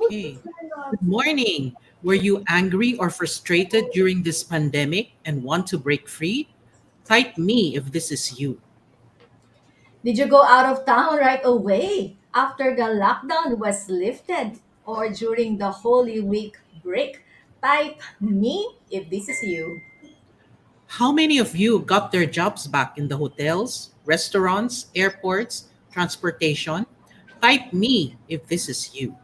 Okay. Good morning. Were you angry or frustrated during this pandemic and want to break free? Type me if this is you. Did you go out of town right away after the lockdown was lifted or during the Holy Week break? Type me if this is you. How many of you got their jobs back in the hotels, restaurants, airports, transportation? Type me if this is you.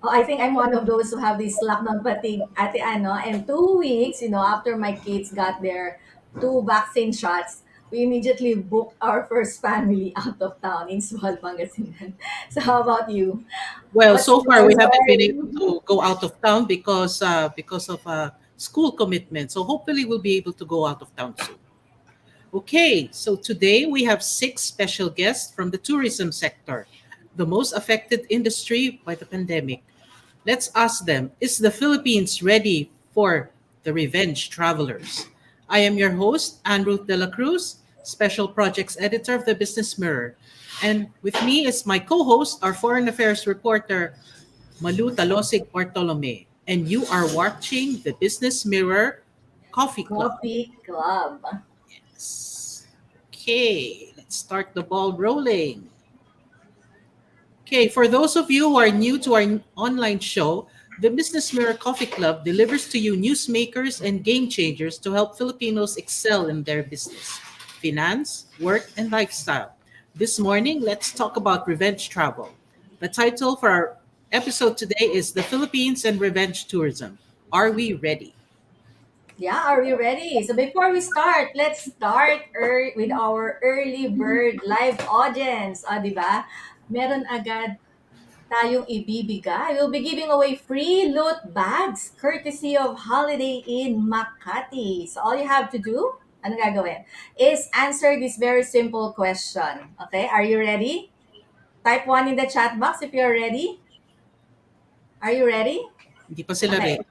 Oh, I think I'm one of those who have this lockdown fatigue at the ano, and 2 weeks, after my kids got their two vaccine shots, we immediately booked our first family out of town in Sual, Pangasinan. So how about you? Well, What's so far your we haven't been story? able to go out of town because of school commitment. So hopefully we'll be able to go out of town soon. Okay, so today we have six special guests from the tourism sector, the most affected industry by the pandemic. Let's ask them, is the Philippines ready for the revenge travelers? I am your host, Andrew De La Cruz, Special Projects Editor of the Business Mirror. And with me is my co-host, our Foreign Affairs reporter, Malu Talosig Bartolome. And you are watching the Business Mirror Coffee Club. Coffee Club. Yes. Okay, let's start the ball rolling. Okay, for those of you who are new to our online show, the Business Mirror Coffee Club delivers to you newsmakers and game changers to help Filipinos excel in their business, finance, work, and lifestyle. This morning, let's talk about revenge travel. The title for our episode today is The Philippines and Revenge Tourism. Are we ready? Yeah, are we ready? So before we start, let's start with our early bird live audience. Di ba? Meron agad tayong ibibigay. We'll be giving away free loot bags courtesy of Holiday Inn Makati. So all you have to do, ano gagawin, is answer this very simple question. Okay, are you ready? Type 1 in the chat box if you're ready. Are you ready? Hindi pa sila Okay. ready.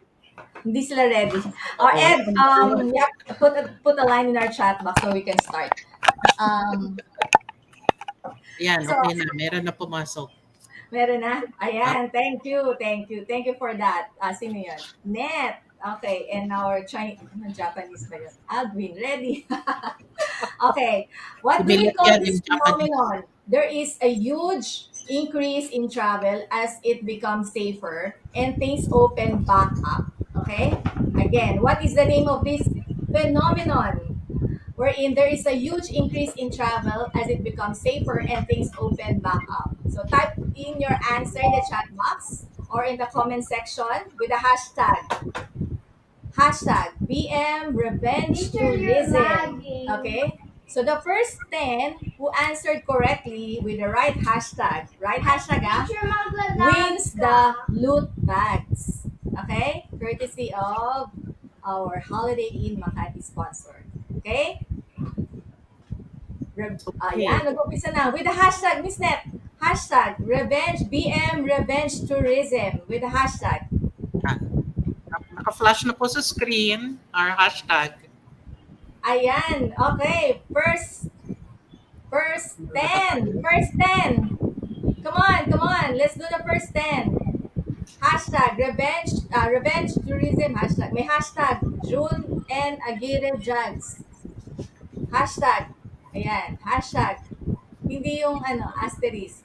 Hindi sila ready. Or Oo. Ed, yep, put a line in our chat box so we can start. Um, Yan, so, okay na. Meron na pumasok. meron na? Ah, Ayan, thank you, thank you. Thank you for that. Sino yun? Net. Okay, and our Chinese, Japanese ba yun? Alvin, ready? Okay, si what do we Millet call yan in this Japanese. phenomenon? There is a huge increase in travel as it becomes safer and things open back up. Okay? Again, what is the name of this phenomenon? Wherein there is a huge increase in travel as it becomes safer and things open back up. So type in your answer in the chat box or in the comment section with the hashtag BM Revenge Tourism. Okay? So the first 10 who answered correctly with the right hashtag wins the loot bags. Okay? Courtesy of our Holiday Inn Makati sponsor. Okay? Okay. Ayan, nag-umpisa na. With the hashtag, Miss Net, hashtag Revenge BM Revenge Tourism with the hashtag. Ah, naka-flash na po sa screen our hashtag. Ayan, okay. First 10. First 10. Come on, come on. Let's do the first 10. Hashtag revenge tourism. Hashtag. May hashtag June and Aguirre Jugs. Hashtag. Ayan. Hashtag. Hindi yung asterisk.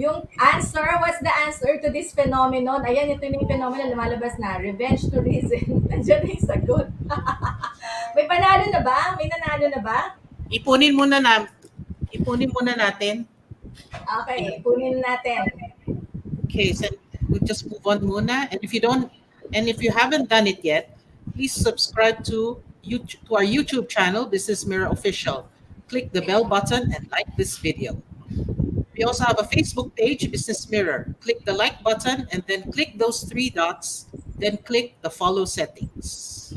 Yung answer, what's the answer to this phenomenon? Ayan, ito yung phenomenon lumalabas na. Revenge tourism. Nandiyan na yung sagot. May panalo na ba? May nanalo na ba? Ipunin muna na ipunin muna natin. Okay, punin natin. Okay, so we'll just move on muna. And if you haven't done it yet, please subscribe to our YouTube channel, Business Mirror Official. Click the bell button and like this video. We also have a Facebook page, Business Mirror. Click the like button and then click those three dots, then click the follow settings.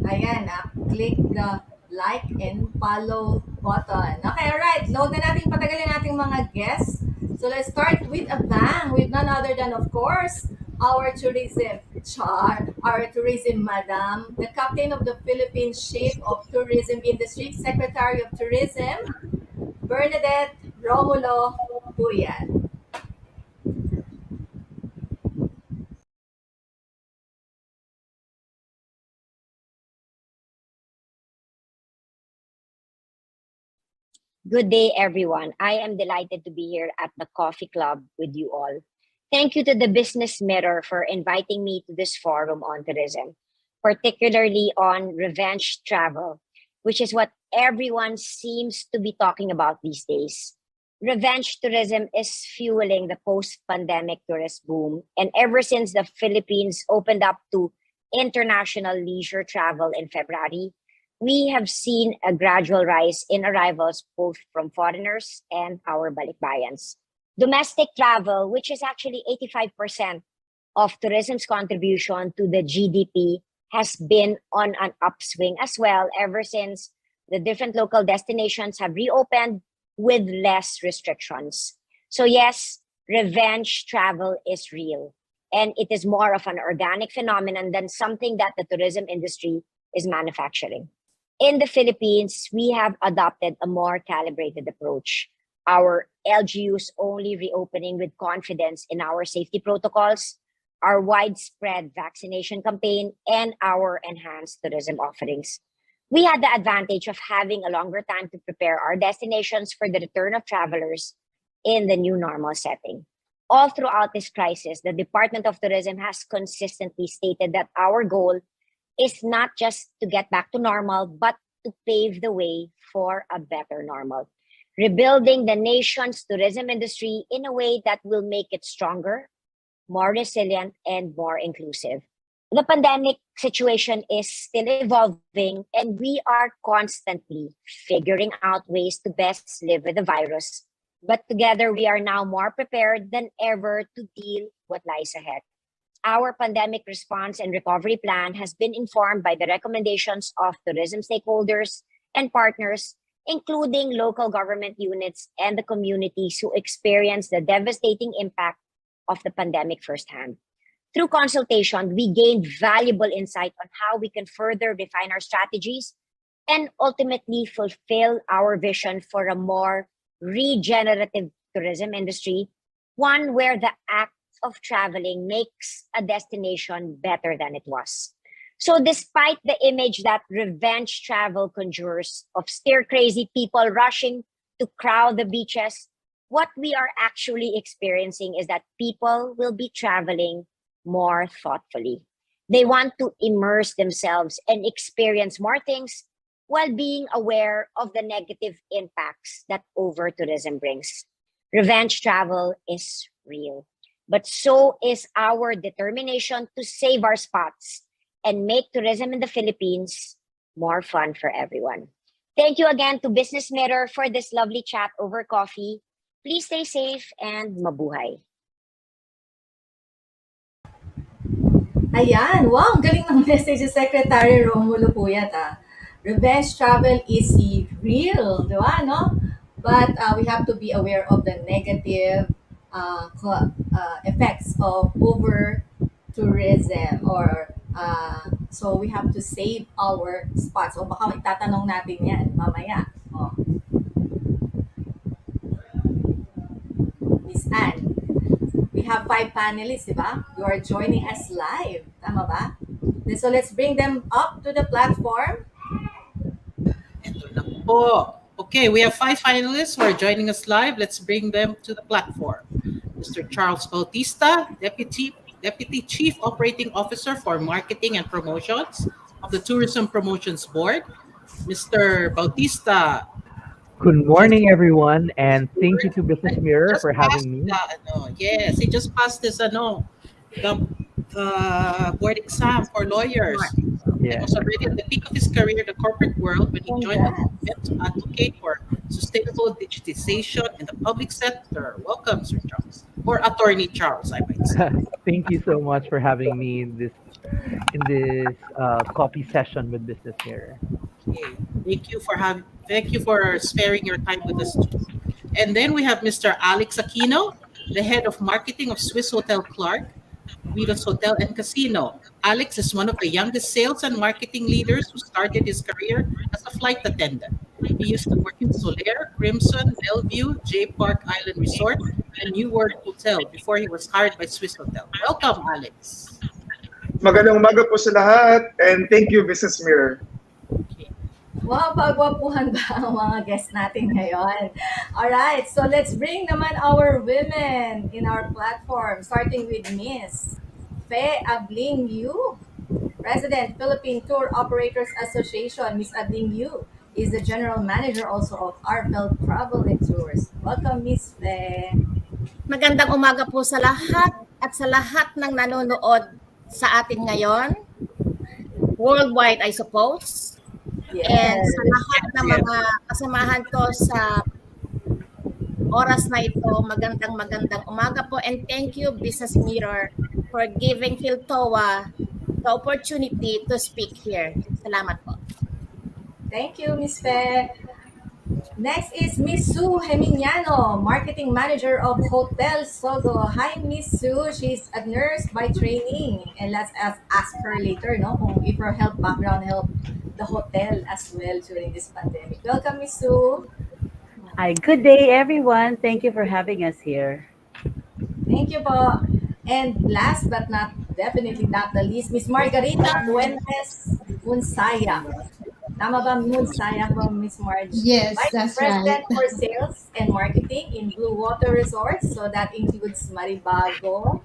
Ayan, click the like and follow button. Okay, alright. Huwag na natin patagalin nating mga guests. So let's start with a bang with none other than, of course, our tourism madam, the captain of the Philippine Ship of Tourism Industry, Secretary of Tourism, Bernadette Romulo Puyat. Good day, everyone. I am delighted to be here at the Coffee Club with you all. Thank you to the Business Mirror for inviting me to this forum on tourism, particularly on revenge travel, which is what everyone seems to be talking about these days. Revenge tourism is fueling the post pandemic tourist boom. And ever since the Philippines opened up to international leisure travel in February, we have seen a gradual rise in arrivals both from foreigners and our balikbayans. Domestic travel, which is actually 85% of tourism's contribution to the GDP, has been on an upswing as well ever since the different local destinations have reopened with less restrictions. So, yes, revenge travel is real. And it is more of an organic phenomenon than something that the tourism industry is manufacturing. In the Philippines, we have adopted a more calibrated approach. Our LGUs only reopening with confidence in our safety protocols, our widespread vaccination campaign, and our enhanced tourism offerings. We had the advantage of having a longer time to prepare our destinations for the return of travelers in the new normal setting. All throughout this crisis, the Department of Tourism has consistently stated that our goal is not just to get back to normal, but to pave the way for a better normal, rebuilding the nation's tourism industry in a way that will make it stronger, more resilient, and more inclusive. The pandemic situation is still evolving, and we are constantly figuring out ways to best live with the virus. But together, we are now more prepared than ever to deal what lies ahead. Our pandemic response and recovery plan has been informed by the recommendations of tourism stakeholders and partners, including local government units and the communities who experienced the devastating impact of the pandemic firsthand. Through consultation, we gained valuable insight on how we can further refine our strategies and ultimately fulfill our vision for a more regenerative tourism industry, one where the act of traveling makes a destination better than it was. So, despite the image that revenge travel conjures of stir crazy people rushing to crowd the beaches, what we are actually experiencing is that people will be traveling more thoughtfully. They want to immerse themselves and experience more things while being aware of the negative impacts that over tourism brings. Revenge travel is real, but so is our determination to save our spots and make tourism in the Philippines more fun for everyone. Thank you again to Business Mirror for this lovely chat over coffee. Please stay safe and mabuhay. Ayan, wow, ang galing ng message ni Secretary Romulo Puyat, ah. Revenge travel is real, di ba, no? But we have to be aware of the negative effects of over tourism or so we have to save our spots. O baka itatanong natin yan mamaya. Oh, Miss Anne, we have 5 panelists, di ba? You are joining us live. Tama ba? So let's bring them up to the platform. Ito na po. Okay, we have 5 finalists who are joining us live. Let's bring them to the platform. Mr. Charles Bautista, Deputy Chief Operating Officer for Marketing and Promotions of the Tourism Promotions Board. Mr. Bautista, Good morning, everyone, and thank you to Business Mirror just for passed having me. the, yes, he just passed this, the board exam for lawyers. And Yeah, was already at the peak of his career in the corporate world when he joined a Congrats. movement to advocate for sustainable digitization in the public sector. Welcome, Sir Charles, or Attorney Charles, I might say. thank you so much for having me in this coffee session with Business Mirror. Okay. Thank you for sparing your time with us too. And then we have Mr. Alex Aquino, the head of marketing of Swiss Hotel Clark, Guido's Hotel and Casino. Alex is one of the youngest sales and marketing leaders who started his career as a flight attendant. He used to work in Soler, Crimson, Bellevue, J Park Island Resort, and New World Hotel before he was hired by Swiss Hotel. Welcome, Alex. Magandang umaga po sa lahat and thank you Business Mirror. Okay. Mapagwapuhan ba ang mga guests natin ngayon? Alright, so let's bring naman our women in our platform, starting with Miss Fe Abling Yu, President, Philippine Tour Operators Association. Miss Abling Yu is the General Manager also of Arpel Travel and Tours. Welcome, Miss Fe. Magandang umaga po sa lahat at sa lahat ng nanonood sa atin ngayon, worldwide I suppose, and sa Yes. lahat Yes, ng yes. mga kasamahan ko sa oras na ito, magandang magandang umaga po, and thank you Business Mirror for giving Philtoa the opportunity to speak here. Salamat po. Thank you, Miss Fe. Next is Miss Sue Geminiano, Marketing Manager of Hotel Sogo. Hi, Miss Sue. She's a nurse by training. And ask her later, no, kung if her health background helped the hotel as well during this pandemic. Welcome, Miss Sue. Hi, good day, everyone. Thank you for having us here. Thank you po. And last but not definitely not the least, Miss Margarita Fuentes Unsaya. Tama ba, Sayang ba, Miss Marge? Yes, Vice that's right. President for Sales and Marketing in Blue Water Resorts. So that includes Maribago,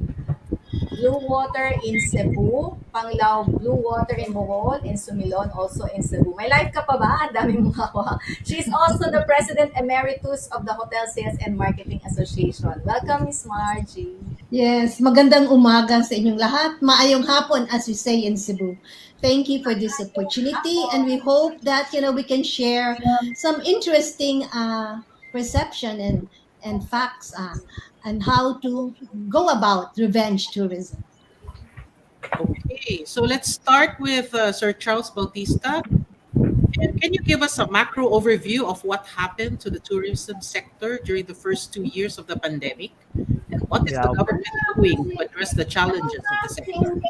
Blue Water in Cebu, Panglao Blue Water in Bohol, and Sumilon also in Cebu. May live ka pa ba? Ang dami mong ako. She's also the President Emeritus of the Hotel Sales and Marketing Association. Welcome, Miss Margie. Yes, magandang umaga sa inyong lahat. Maayong hapon as we say in Cebu. Thank you for this opportunity and we hope that we can share some interesting perception and facts and how to go about revenge tourism. Okay, so let's start with Sir Charles Bautista. And can you give us a macro overview of what happened to the tourism sector during the first 2 years of the pandemic? And what is the Yeah. government doing to address the challenges of the sector?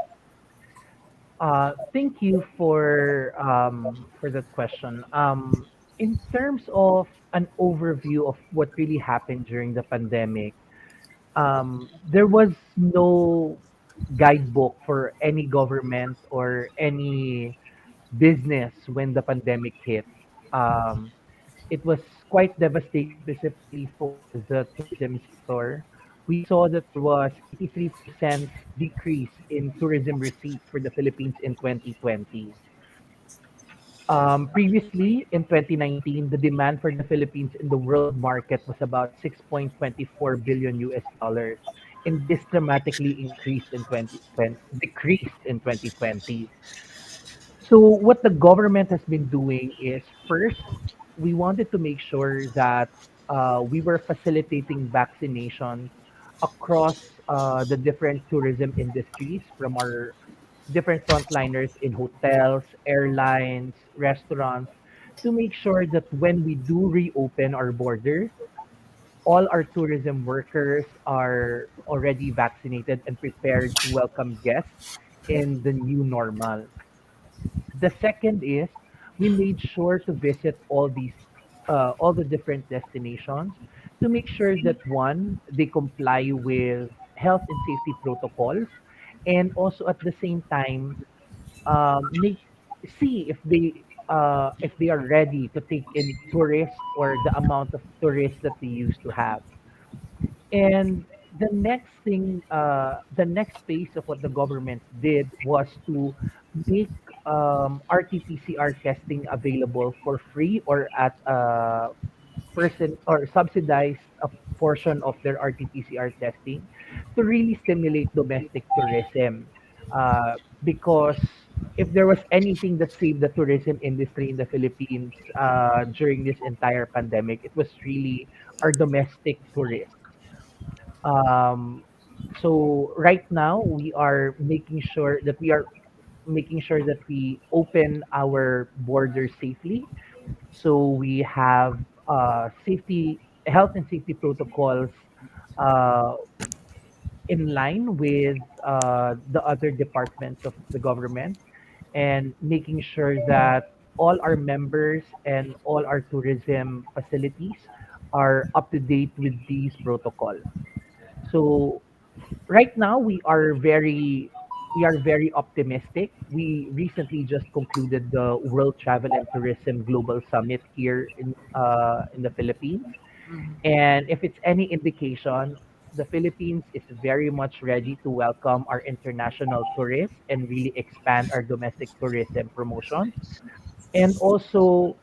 Thank you for that question. In terms of an overview of what really happened during the pandemic, there was no guidebook for any government or any business when the pandemic hit. Um, it was quite devastating, specifically for the tourism sector. We saw that there was 83% decrease in tourism receipts for the Philippines in 2020. Previously, in 2019, the demand for the Philippines in the world market was about 6.24 billion US dollars, and this dramatically decreased in 2020. So what the government has been doing is, first, we wanted to make sure that we were facilitating vaccinations across the different tourism industries, from our different frontliners in hotels, airlines, restaurants, to make sure that when we do reopen our borders, all our tourism workers are already vaccinated and prepared to welcome guests in the new normal. The second is, we made sure to visit all the different destinations to make sure that, one, they comply with health and safety protocols, and also at the same time, make see if they are ready to take in tourists or the amount of tourists that they used to have. And the next phase of what the government did was to make RT-PCR testing available for free or at a person, or subsidize a portion of their RT-PCR testing to really stimulate domestic tourism. Because if there was anything that saved the tourism industry in the Philippines during this entire pandemic, it was really our domestic tourists. Um, so right now we are making sure that we open our borders safely. So we have health and safety protocols uh, in line with the other departments of the government, and making sure that all our members and all our tourism facilities are up to date with these protocol. So right now we are very optimistic. We recently just concluded the World Travel and Tourism Global Summit here in the Philippines. Mhm. And if it's any indication, the Philippines is very much ready to welcome our international tourists and really expand our domestic tourism promotions. And also,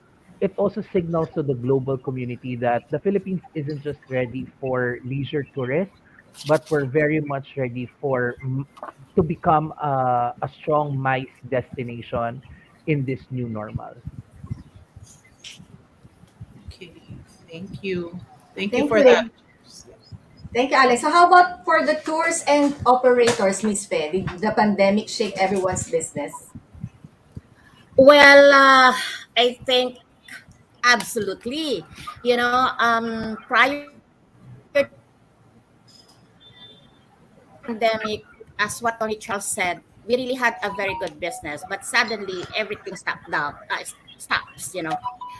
it also signals to the global community that the Philippines isn't just ready for leisure tourists, but we're very much ready to become a strong MICE destination in this new normal. Okay, thank you. Thank you Thank for that. you. Thank you, Alex. So how about for the tours and operators, Miss Fe? Did the pandemic shake everyone's business? Well, I think absolutely. Prior to the pandemic, as what Tony Charles said, we really had a very good business, but suddenly everything stops.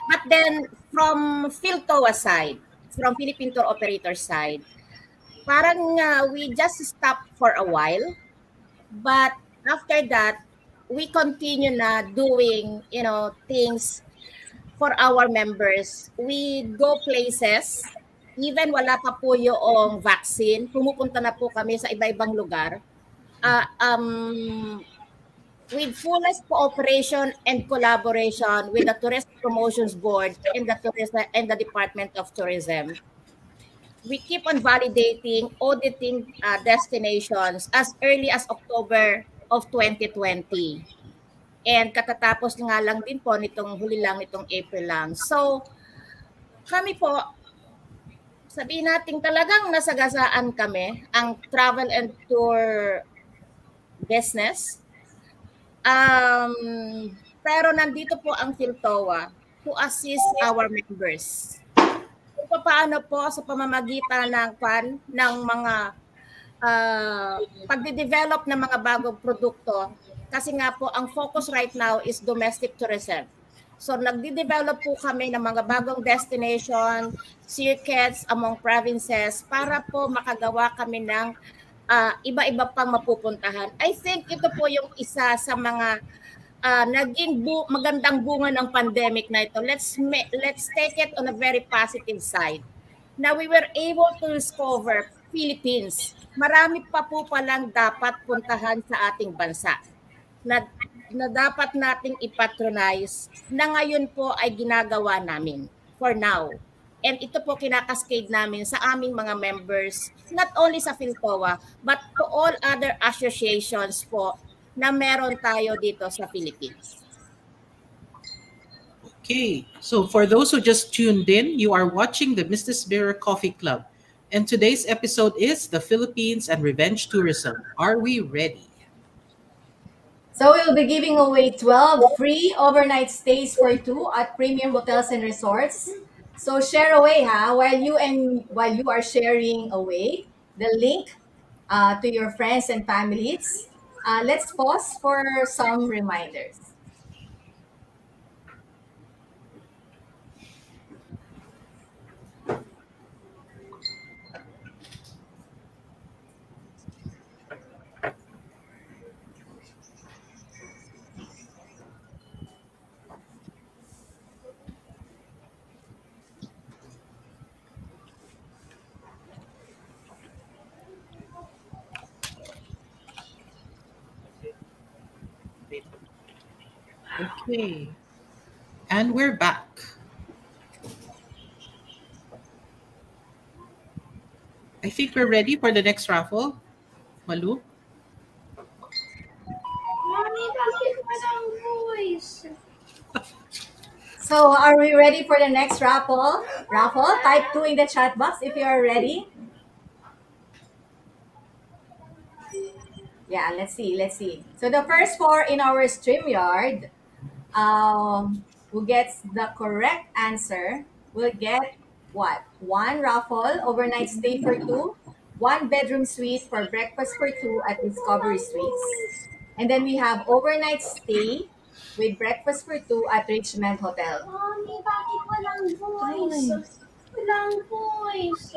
But then from Philtoa side, from Philippine Tour Operator side, parang we just stopped for a while, but after that, we continue na doing, things for our members. We go places, even wala pa po yung vaccine, pumupunta na po kami sa iba-ibang lugar. Ah, with fullest cooperation and collaboration with the Tourist Promotions Board and the Department of Tourism, we keep on validating, auditing destinations as early as October of 2020. And katatapos nga lang din po nitong huli lang, nitong April lang. So, kami po, sabihin natin talagang nasagasaan kami ang travel and tour business. Pero nandito po ang Philtoa to assist our members. Kung paano po sa pamamagitan ng mga pagde-develop ng mga bagong produkto, kasi nga po ang focus right now is domestic tourism. So nagde-develop po kami ng mga bagong destination, circuits among provinces para po makagawa kami ng iba-iba pang mapupuntahan. I think ito po yung isa sa mga naging magandang bunga ng pandemic na ito. Let's take it on a very positive side. Now we were able to discover Philippines. Marami pa po palang dapat puntahan sa ating bansa na, na dapat nating ipatronize na ngayon po ay ginagawa namin for now. And ito po kinakascade namin sa aming mga members, not only sa Philcoa, but to all other associations po na meron tayo dito sa Philippines. Okay, so for those who just tuned in, you are watching the Business Mirror Coffee Club. And today's episode is The Philippines and Revenge Tourism. Are we ready? So we'll be giving away 12 free overnight stays for two at premium hotels and resorts. So share away while you are sharing away the link to your friends and families. Let's pause for some reminders. Okay, and we're back. I think we're ready for the next raffle. Malu? Mommy, bakit walang voice? So are we ready for the next raffle? Type 2 in the chat box if you are ready. Yeah, let's see. So the first four in our StreamYard, who gets the correct answer will get what? One raffle, overnight stay for two, one bedroom suite for breakfast for two at Discovery Suites. And then we have overnight stay with breakfast for two at Richmond Hotel. Mommy, bakit walang voice? Ay. Walang voice.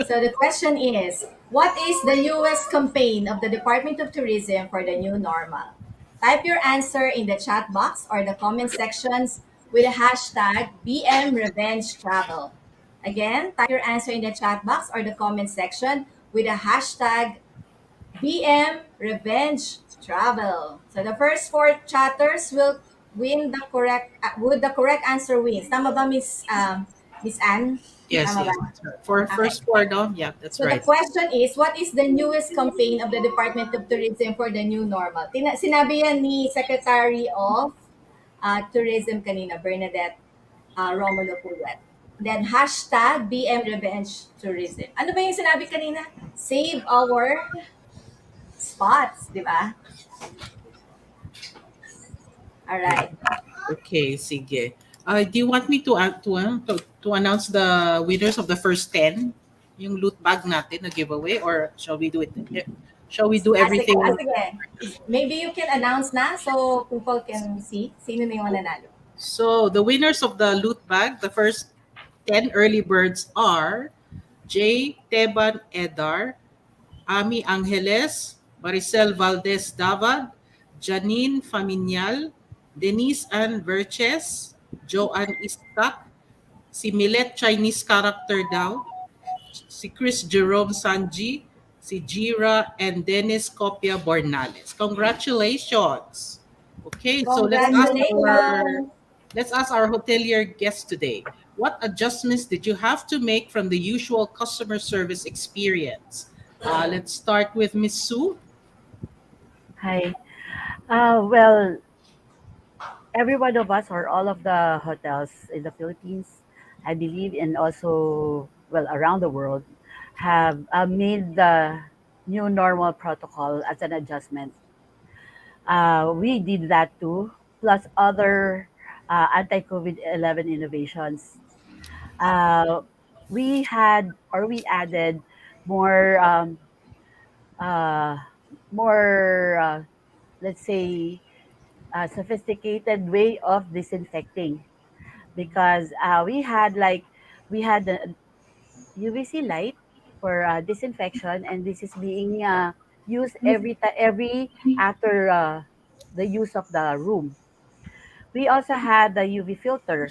So the question is, what is the newest campaign of the Department of Tourism for the new normal? Type your answer in the chat box or the comment sections with the hashtag BMRevengeTravel. Again, type your answer in the chat box or the comment section with the hashtag BMRevengeTravel. So the first four chatters will win the correct, would the correct answer wins. Tama ba, Miss Anne? Yes, Tama ba? yes, that's right. For Okay. first four, no? Yeah, that's So the right. question is, what is the newest campaign of the Department of Tourism for the new normal? Sinabi yan ni Secretary of Tourism kanina, Bernadette Romulo Pulwet. Then hashtag BM Revenge Tourism. Ano ba yung sinabi kanina? Save our spots, di ba? Alright. Okay, sige. Do you want me to announce the winners of the first 10? Yung loot bag natin na giveaway, or shall we do it? Shall we do Sige, everything? sige. Maybe you can announce na so people can see sino na yung nanalo. So, the winners of the loot bag, the first 10 early birds are J. Teban Edar, Ami Angeles, Maricel Valdez Davad, Janine Faminal, Denise Ann Verches, Joanne Istak, si Millet Chinese character daw, si Chris Jerome Sanji, si Jira, and Dennis Copia Bornales. Congratulations! Okay, so Congratulations! let's ask our hotelier guest today. What adjustments did you have to make from the usual customer service experience? Let's start with Miss Sue. Hi. Well, every one of us or all of the hotels in the Philippines, I believe, and also, well, around the world, have made the new normal protocol as an adjustment. We did that too, plus other anti-COVID-11 innovations. Uh, we had or we added more, uh, more, let's say, sophisticated way of disinfecting because we had the UVC light for disinfection, and this is being used every after the use of the room. We also had the UV filter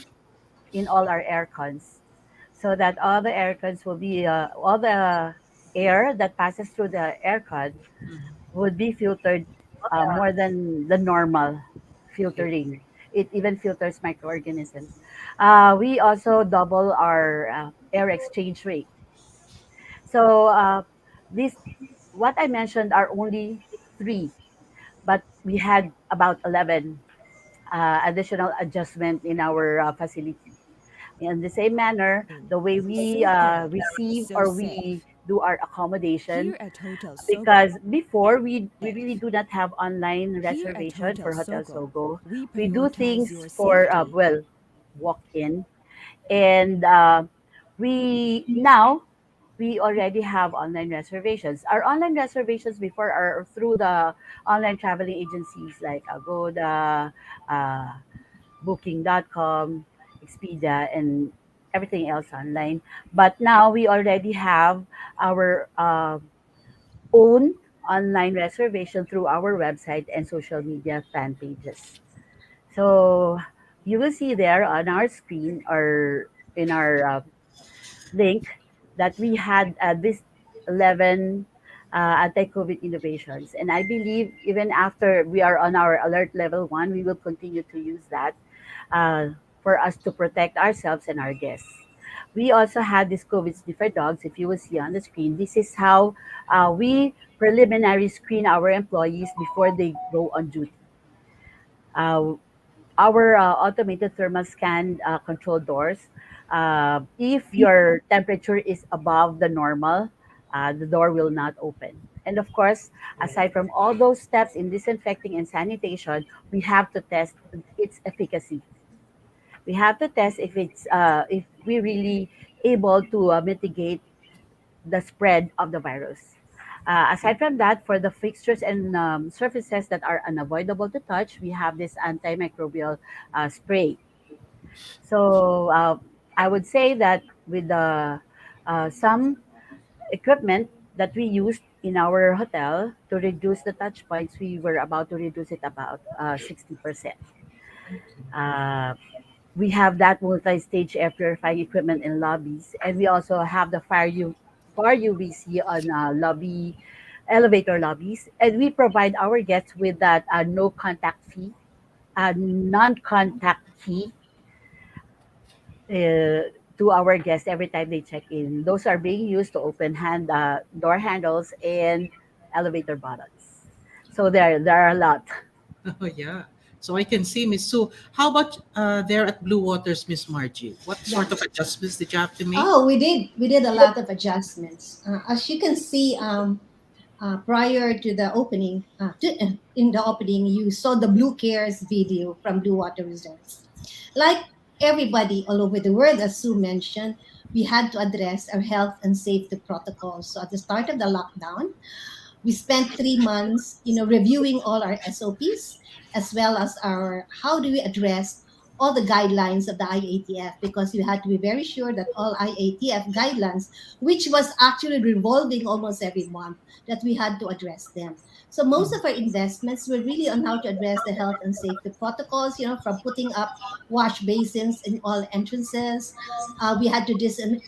in all our air cons, so that all the air cons will be all the air that passes through the aircon would be filtered more than the normal filtering. It even filters microorganisms. We also double our air exchange rate. So this, what I mentioned are only three, but we had about 11 additional adjustment in our facility. In the same manner, the way we receive or we do our accommodation, because before we really do not have online reservation for Hotel Sogo. We do things for well, walk in, and we now we already have online reservations. Our online reservations before are through the online traveling agencies like Agoda, uh, Booking.com, Expedia, and everything else online. But now we already have our own online reservation through our website and social media fan pages. So you will see there on our screen or in our link that we had this 11 anti-COVID innovations. And I believe even after we are on our alert level 1, we will continue to use that uh, for us to protect ourselves and our guests. We also had this COVID sniffer dogs, if you will see on the screen. This is how we preliminary screen our employees before they go on duty. Uh, our automated thermal scan control doors. If your temperature is above the normal, the door will not open. And of course, aside from all those steps in disinfecting and sanitation, we have to test its efficacy. We have to test if we really able to mitigate the spread of the virus. Aside from that, for the fixtures and surfaces that are unavoidable to touch, we have this antimicrobial spray. So I would say that with the some equipment that we used in our hotel to reduce the touch points, we were about to reduce it about 60%. Uh, we have that multi-stage air purifying equipment in lobbies, and we also have the far UVC on lobby elevator lobbies, and we provide our guests with that no contact fee, non-contact key to our guests every time they check in. Those are being used to open door handles and elevator buttons. So there are a lot. Oh, yeah. So I can see, Miss Sue. How about there at Blue Waters, Miss Margie? What Yeah. sort of adjustments did you have to make? Oh, we did a lot of adjustments. As you can see, prior to the opening, in the opening, you saw the Blue Cares video from Blue Water Resorts. Like everybody all over the world, as Sue mentioned, we had to address our health and safety protocols. So at the start of the lockdown, we spent 3 months, reviewing all our SOPs as well as our how do we address all the guidelines of the IATF, because we had to be very sure that all IATF guidelines, which was actually revolving almost every month, that we had to address them. So most of our investments were really on how to address the health and safety protocols, from putting up wash basins in all entrances. We had to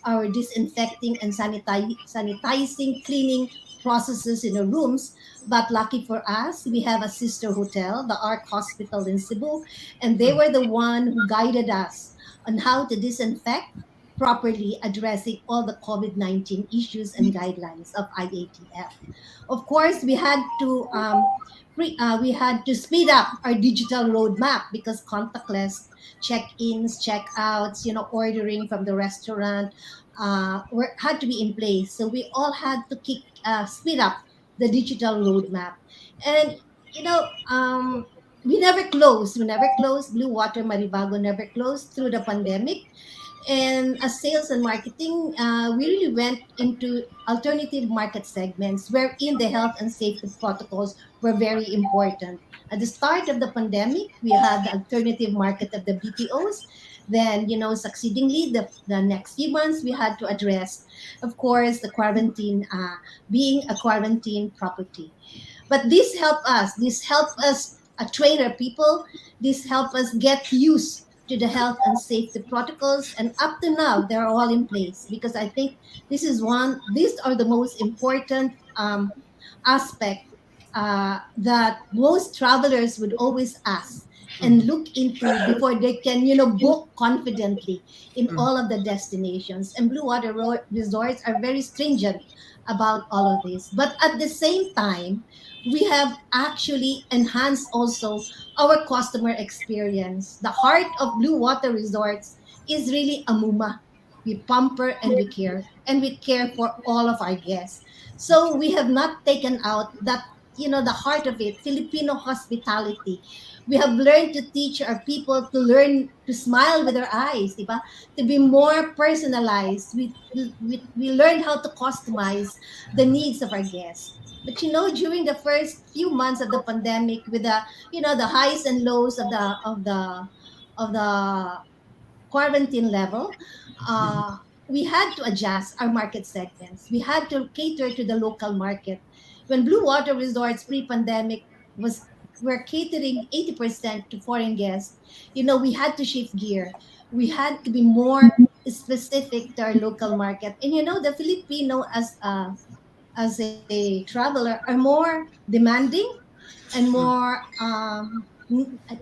our disinfecting and sanitizing, cleaning processes in the rooms. But lucky for us, we have a sister hotel, the Ark Hospital in Cebu, and they were the one who guided us on how to disinfect properly, addressing all the COVID-19 issues and guidelines of IATF. Of course, we had to speed up our digital roadmap because contactless check-ins, check-outs, ordering from the restaurant, had to be in place. So we all had to speed up the digital roadmap, and you know, we never closed. We never closed. Blue Water Maribago never closed through the pandemic. And as sales and marketing, we really went into alternative market segments wherein the health and safety protocols were very important. At the start of the pandemic, we had the alternative market of the BPOs. Then, succeedingly, the next few months, we had to address, of course, the quarantine, being a quarantine property. But this helped us train our people. This helped us get used to the health and safety protocols, and up to now they're all in place, because I think these are the most important aspect that most travelers would always ask and Mhm, look into before they can, book confidently in mhm, all of the destinations. And Blue Water Resorts are very stringent about all of this. But at the same time, we have actually enhanced also our customer experience. The heart of Blue Water Resorts is really Amuma. We pamper and we care for all of our guests. So we have not taken out that, the heart of it, Filipino hospitality. We have learned to teach our people to learn to smile with their eyes, diba? To be more personalized. We learned how to customize the needs of our guests. But during the first few months of the pandemic, with the highs and lows of the quarantine level, mhm. uh, we had to adjust our market segments. We had to cater to the local market. When Blue Water Resorts pre-pandemic was were catering 80% to foreign guests, we had to shift gear. We had to be more specific to our local market. And the Filipino as a traveler are more demanding and more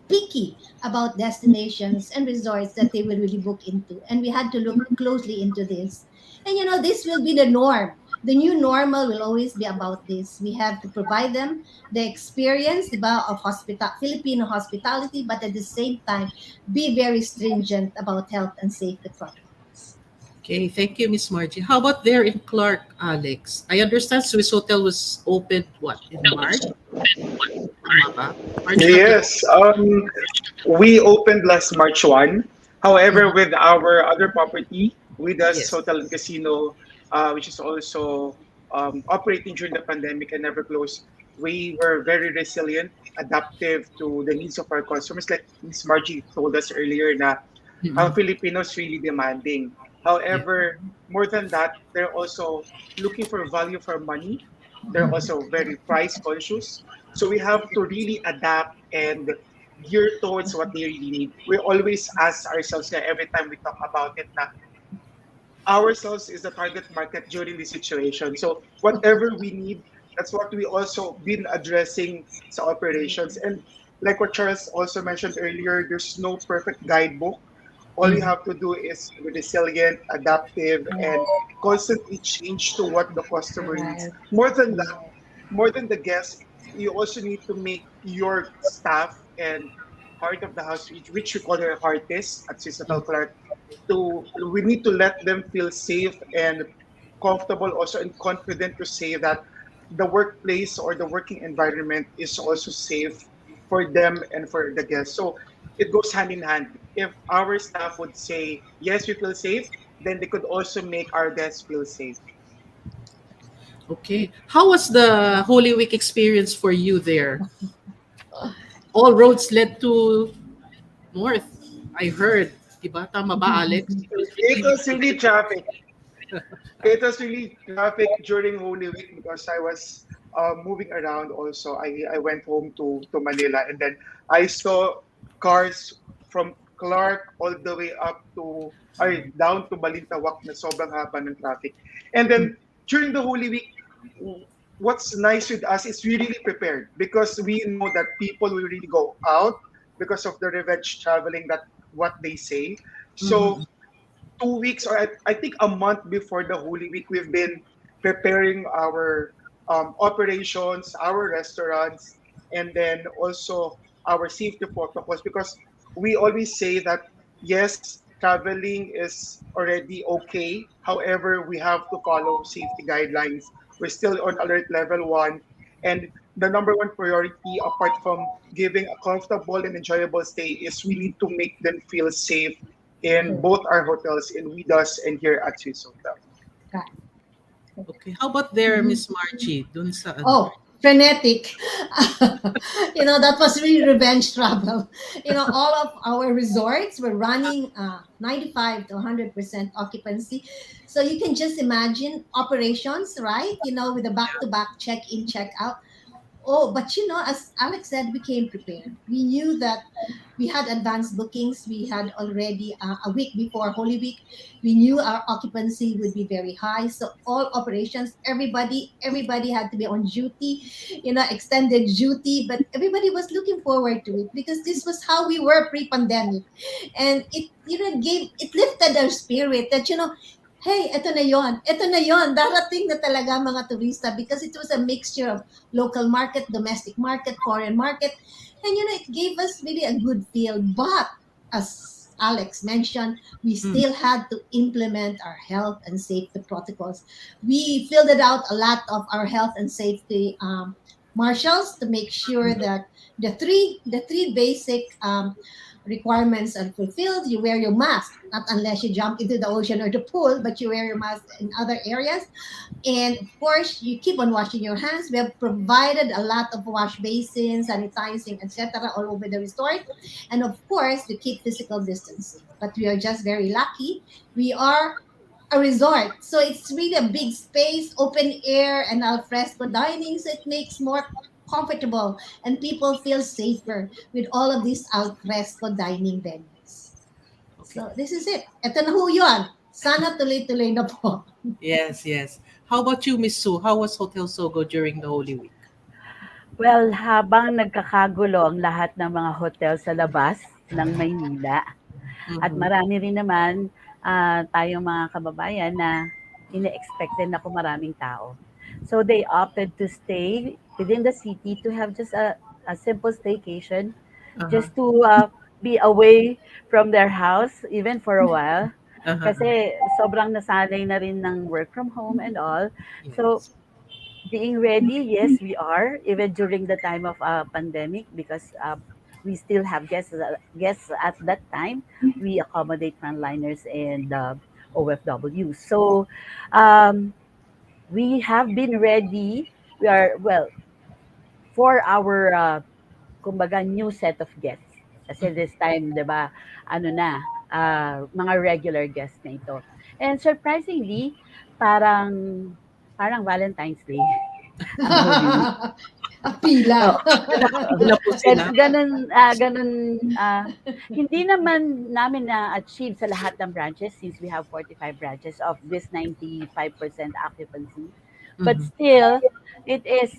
picky about destinations and resorts that they will really book into. And we had to look closely into this. And this will be the norm. The new normal will always be about this. We have to provide them the experience, diba, of Filipino hospitality, but at the same time, be very stringent about health and safety protocols. Okay, thank you, Miss Margie. How about there in Clark, Alex? I understand Swiss Hotel was opened, what, in March? Tama ba? March na 2. Yes, we opened last March 1. However, Mhm. with our other property, with us Yes. Hotel and Casino, which is also operating during the pandemic and never closed, we were very resilient, adaptive to the needs of our customers. Like Miss Margie told us earlier, na ang Mhm. Filipinos really demanding. Yeah. However, more than that, they're also looking for value for money. They're also very price conscious. So we have to really adapt and gear towards what they really need. We always ask ourselves na every time we talk about it na ourselves is the target market during this situation. So whatever we need, that's what we also been addressing sa operations. And like what Charles also mentioned earlier, there's no perfect guidebook. All you Mhm. have to do is be resilient, adaptive, and constantly change to what the customer needs. Right. More than that, more than the guests, you also need to make your staff and heart of the house, which we call her heartist at Seasonal Clark, to we need to let them feel safe and comfortable also and confident to say that the workplace or the working environment is also safe for them and for the guests. So it goes hand in hand. If our staff would say, yes, we feel safe, then they could also make our guests feel safe. Okay. How was the Holy Week experience for you there? All roads led to north. I heard. Diba? Tama ba, Alex? It was It really was really traffic. It was really traffic during Holy Week because I was moving around also. I went home to Manila and then I saw cars from Clark all the way up to, ay, down to Balintawak na sobrang haba ng traffic. And then during the Holy Week, what's nice with us is we really prepared because we know that people will really go out because of the revenge traveling, that what they say. So Mhm. 2 weeks or I think a month before the Holy Week, we've been preparing our operations, our restaurants, and then also our safety protocols because we always say that yes, traveling is already okay. However, we have to follow safety guidelines. We're still on alert level one. And the number one priority, apart from giving a comfortable and enjoyable stay, is we need to make them feel safe in both our hotels in Widas and here at Swiss Hotel. Right. Okay. How about there, Miss Margie? Dun sa ano? Oh, frenetic. That was really revenge travel. All of our resorts were running 95 to 100% occupancy. So you can just imagine operations, right? With a back to back check in, check out. Oh, but as Alex said, we came prepared. We knew that we had advanced bookings. We had already a week before Holy Week. We knew our occupancy would be very high. So all operations, everybody had to be on duty, extended duty. But everybody was looking forward to it because this was how we were pre-pandemic, and it lifted our spirit that hey, eto na yon, darating na talaga mga turista because it was a mixture of local market, domestic market, foreign market. And it gave us really a good feel. But as Alex mentioned, we Mm. still had to implement our health and safety protocols. We filled it out a lot of our health and safety marshals to make sure that the three basic requirements are fulfilled. You wear your mask, not unless you jump into the ocean or the pool, but you wear your mask in other areas. And of course, you keep on washing your hands. We have provided a lot of wash basins, sanitizing, etc., all over the resort. And of course, to keep physical distancing. But we are just very lucky. We are a resort. So it's really a big space, open air, and al fresco dining. So it makes more comfortable and people feel safer with all of these al fresco dining venues. Okay. So this is it. Ito na ho yun. Sana tuloy-tuloy na po. Yes, yes. How about you, Miss Sue? How was Hotel Sogo during the Holy Week? Well, habang nagkakagulo ang lahat ng mga hotel sa labas ng Maynila at Mm-hmm. marami rin naman tayong mga kababayan na ine-expect din ako maraming tao. So they opted to stay within the city to have just a simple staycation, Uh-huh. just to be away from their house even for a while. Uh-huh. Kasi sobrang nasanay na rin ng work from home and all. So Yes. being ready, yes, we are, even during the time of pandemic, because we still have guests at that time. We accommodate frontliners and OFW. So um, we have been ready. We are, well, for our kumbaga new set of guests. Kasi Mhm. this time, 'di ba, ano na, mga regular guests na ito. And surprisingly, parang parang Valentine's Day ang Holy Week. Pila. Oo, Pila po sila. gano'n, gano'n, hindi naman namin na-achieve sa lahat ng branches since we have 45 branches of this 95% occupancy. But Mhm. still, it is,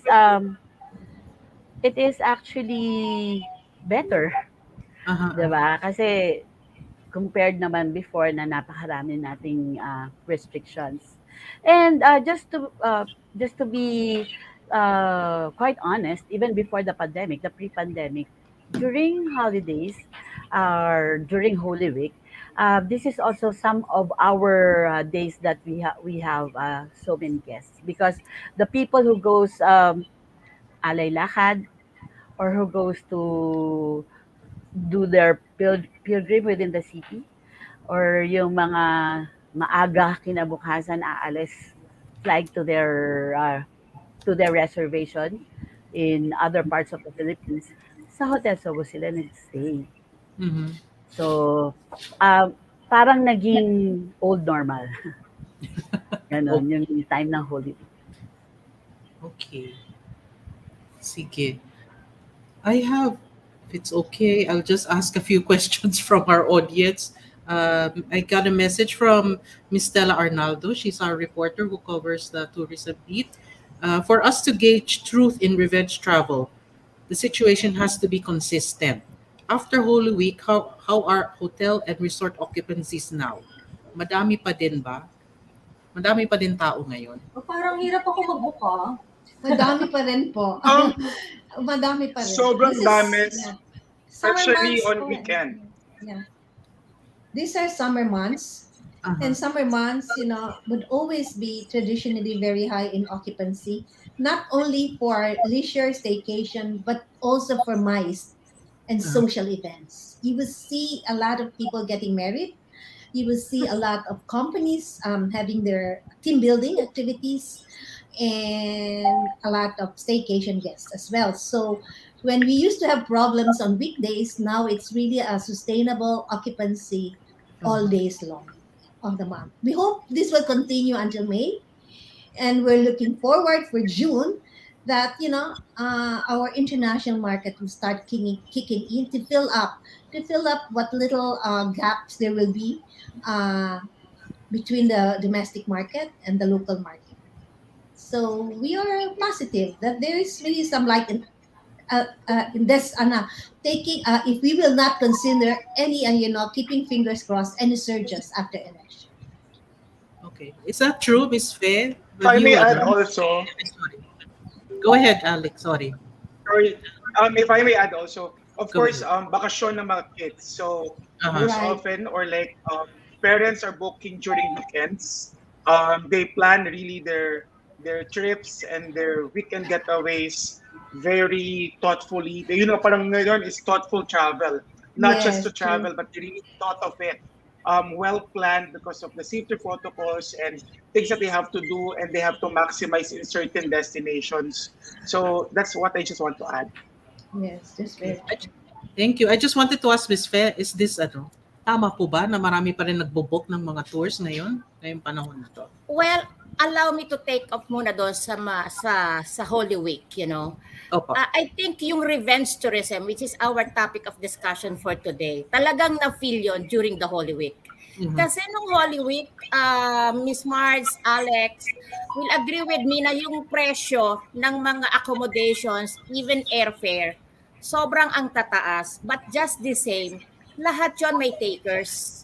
it is actually better, Aha, 'di aha. ba? Kasi compared naman before na napakarami nating restrictions. And just to be quite honest, even before the pandemic, the pre-pandemic, during holidays or during Holy Week, this is also some of our days that we have so many guests because the people who goes alay lakad or who goes to do their pilgrim within the city or yung mga maaga kinabukasan aalis flying to their reservation in other parts of the Philippines, sa Hotel Cebu sila nagstay. Mhm. So, parang naging old normal. O- Ganon, yung time ng Holy Week. Okay. Sige. I have, if it's okay, I'll just ask a few questions from our audience. I got a message from Miss Stella Arnaldo. She's our reporter who covers the tourism beat. For us to gauge truth in revenge travel, the situation has to be consistent. After Holy Week, how are hotel and resort occupancies now? Madami pa din ba? Madami pa din tao ngayon? O, parang hirap ako magbuka. Madami pa rin po. Um, Madami pa rin. sobrang This is, dami, yeah, summer especially months on po. weekend. Yeah. These are summer months. Aha. And summer months, would always be traditionally very high in occupancy, not only for leisure staycation, but also for MICE and Aha. social events. You will see a lot of people getting married. You will see a lot of companies having their team building activities and a lot of staycation guests as well. So when we used to have problems on weekdays, now it's really a sustainable occupancy all Aha. days long of the month. We hope this will continue until May, and we're looking forward for June that our international market will start kicking in to fill up what little gaps there will be uh, between the domestic market and the local market. So we are positive that there is really some light in this taking if we will not consider any keeping fingers crossed any surges after election. Okay. Is that true, Miss Faye? If With I may you, add ano? also, Sorry. Go ahead, Alex. Sorry. sorry, if I may add also, of Go course, ahead. bakasyon ng mga kids. So Uh-huh. most Right. often, or like parents are booking during weekends. They plan really their trips and their weekend getaways very thoughtfully. Parang ngayon is thoughtful travel, not just Yes, to true. travel, but they really thought of it. Well planned because of the safety protocols and things that they have to do, and they have to maximize in certain destinations. So that's what I just want to add. Yes, that's Okay. very true. Thank you. I just wanted to ask Miss Faye, is this ano, tama po ba na marami pa rin nagbo-book ng mga tours ngayon? Ngayong panahon na to? Well, allow me to take off muna doon sa Holy Week, you know. Opo. I think yung revenge tourism, which is our topic of discussion for today, talagang na-feel yun during the Holy Week. Mhm. Kasi nung Holy Week, Miss Mars, Alex, will agree with me na yung presyo ng mga accommodations, even airfare, sobrang ang tataas. But just the same, lahat yon may takers.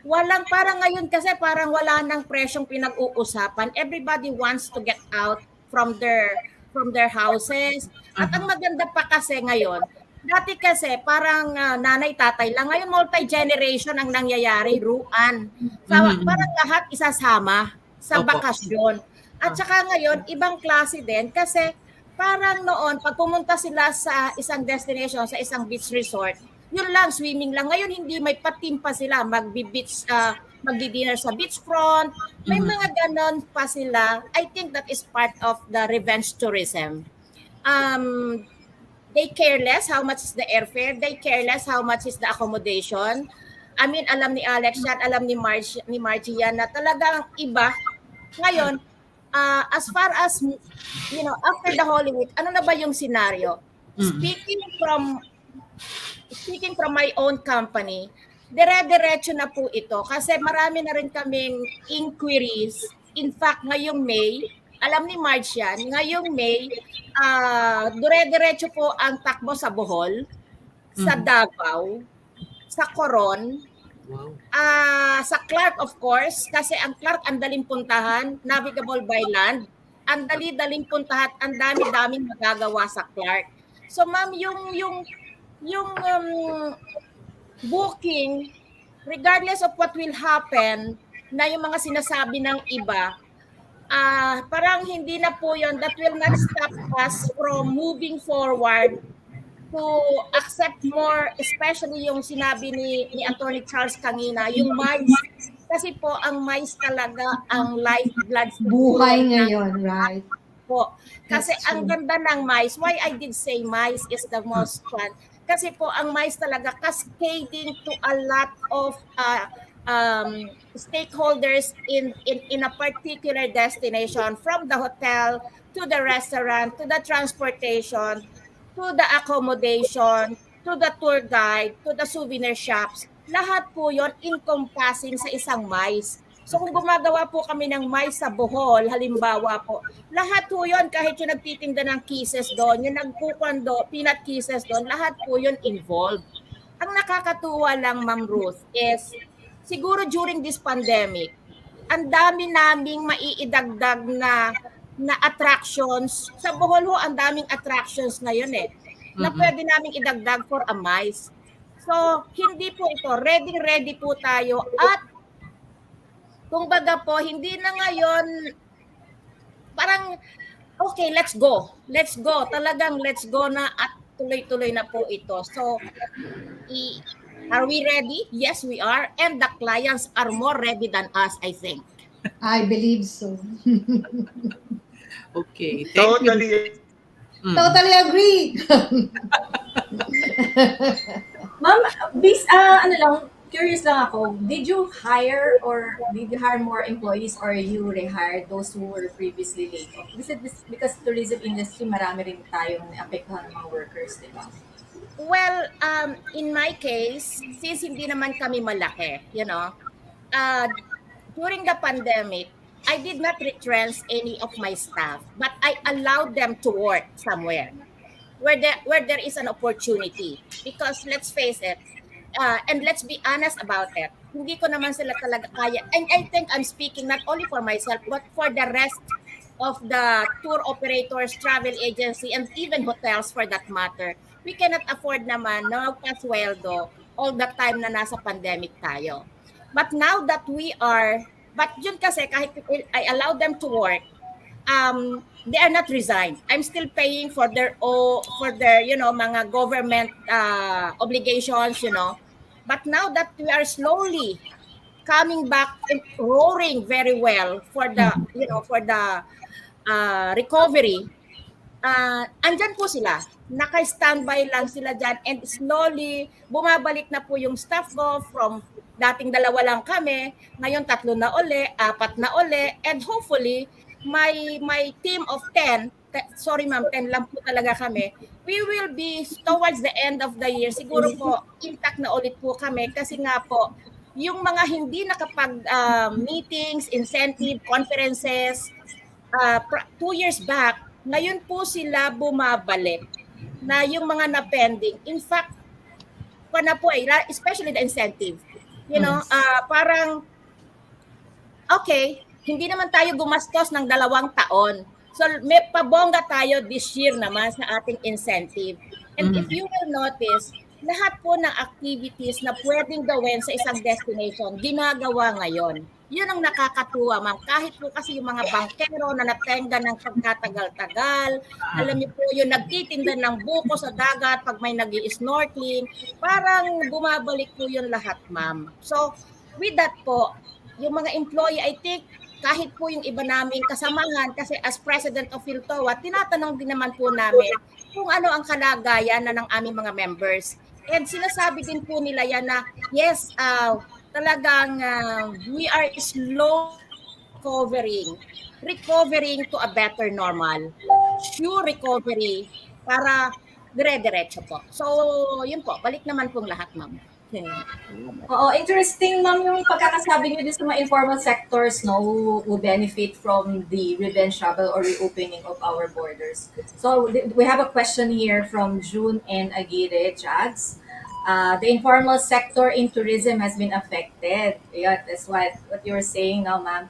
Walang parang ngayon kasi parang wala nang presyong pinag-uusapan. Everybody wants to get out from their houses. At ang Aha. maganda pa kasi ngayon, dati kasi parang nanay tatay lang. Ngayon multi-generation ang nangyayari, ruan. So, Mhm, parang mhm. lahat isasama sa Opo. bakasyon. At Ah. saka ngayon, ibang klase din kasi parang noon, pag pumunta sila sa isang destination, sa isang beach resort, yun lang, swimming lang. Ngayon, hindi may patim pa sila, magbi-beach magdi-dinner sa beachfront. May Mhm. mga ganon pa sila. I think that is part of the revenge tourism. Um, they care less how much is the airfare, they care less how much is the accommodation. I mean, alam ni Alex yan, alam ni Margie yan na talagang iba. Ngayon, as far as, after the Holy Week, ano na ba yung scenario? Mhm. Speaking from my own company, dire-diretso na po ito kasi marami na rin kaming inquiries. In fact, ngayong May, alam ni Marge yan, ngayong May, dire-diretso po ang takbo sa Bohol, sa Mhm. Davao, sa Coron, Wow. sa Clark of course, kasi ang Clark ang daling puntahan, navigable by land, ang dali-daling puntahan, ang dami-daming magagawa sa Clark. So ma'am, yung booking, regardless of what will happen, na yung mga sinasabi ng iba, parang hindi na po yon, that will not stop us from moving forward to accept more, especially yung sinabi ni Attorney Charles kanina, yung MICE. Kasi po, ang MICE talaga ang lifeblood siguro Buhay ng ngayon, right? po. Kasi That's ang true. ganda ng mice, why I did say mice is the most fun. Kasi po ang mice talaga cascading to a lot of stakeholders in a particular destination, from the hotel to the restaurant to the transportation to the accommodation to the tour guide to the souvenir shops. Lahat po yon encompassing sa isang mice. So kung gumagawa po kami ng mice sa Bohol, halimbawa po, lahat po yun, kahit yung nagtitinda ng kisses doon, yung nagkukwando, peanut kisses doon, lahat po yun involved. Ang nakakatuwa lang, Ma'am Ruth, is siguro during this pandemic, ang dami naming maiidagdag na attractions. Sa Bohol ho, ang daming attractions ngayon na Mhm. pwede naming idagdag for a mice. So, hindi po ito. Ready po tayo. At kung baga po, hindi na ngayon parang okay, let's go. Let's go. Talagang let's go na at tuloy-tuloy na po ito. So, are we ready? Yes, we are. And the clients are more ready than us, I think. I believe so. Okay. Thank you. Totally. Mm. Totally agree. Ma'am, ano lang, curious lang ako, did you hire more employees or you rehired those who were previously laid off? Because tourism industry, marami rin tayong naapektuhan ng mga workers, di ba? Well, in my case, since hindi naman kami malaki, during the pandemic, I did not retrench any of my staff, but I allowed them to work somewhere where there is an opportunity. Because let's face it, and let's be honest about it, hindi ko naman sila talaga kaya. And I think I'm speaking not only for myself, but for the rest of the tour operators, travel agency, and even hotels for that matter. We cannot afford naman na magpasweldo all the time na nasa pandemic tayo. But now that but yun kasi kahit I allow them to work, they are not resigned. I'm still paying for their mga government obligations. But now that we are slowly coming back and roaring very well for the recovery, andyan po sila. Naka-standby lang sila dyan and slowly bumabalik na po yung staff ko from dating 2 lang kami, ngayon 3 na uli, 4 na uli, and hopefully my team of 10, sorry ma'am, 10 lang po talaga kami, we will be towards the end of the year, siguro po intact na ulit po kami kasi nga po, yung mga hindi nakapag meetings, incentive, conferences, 2 years back, ngayon po sila bumabalik na yung mga na-pending. In fact, especially the incentive. Yes. Parang, okay, hindi naman tayo gumastos ng 2 taon. So, may pabongga tayo this year naman sa ating incentive. And if you will notice, lahat po ng activities na pwedeng gawin sa isang destination, ginagawa ngayon. Yun ang nakakatuwa, ma'am. Kahit po kasi yung mga bankero na natenga ng pagkatagal-tagal, alam niyo po yung nagtitinda ng buko sa dagat pag may nag-i-snorkeling, parang bumabalik po yun lahat, ma'am. So, with that po, yung mga employee, I think, kahit po yung iba naming kasamahan, kasi as President of Philtoa, tinatanong din naman po namin kung ano ang kalagayan na ng aming mga members. And sinasabi din po nila yan na, yes, talagang we are slowly recovering to a better normal. Sure recovery para dire-diretso po. So, yun po, balik naman pong lahat, ma'am. Okay. Oo, interesting ma'am yung pagkakasabi niyo din sa mga informal sectors no who benefit from the revenge travel or reopening of our borders. So we have a question here from June and Aguirre Jags. The informal sector in tourism has been affected. Yeah, that's what you were saying now, ma'am.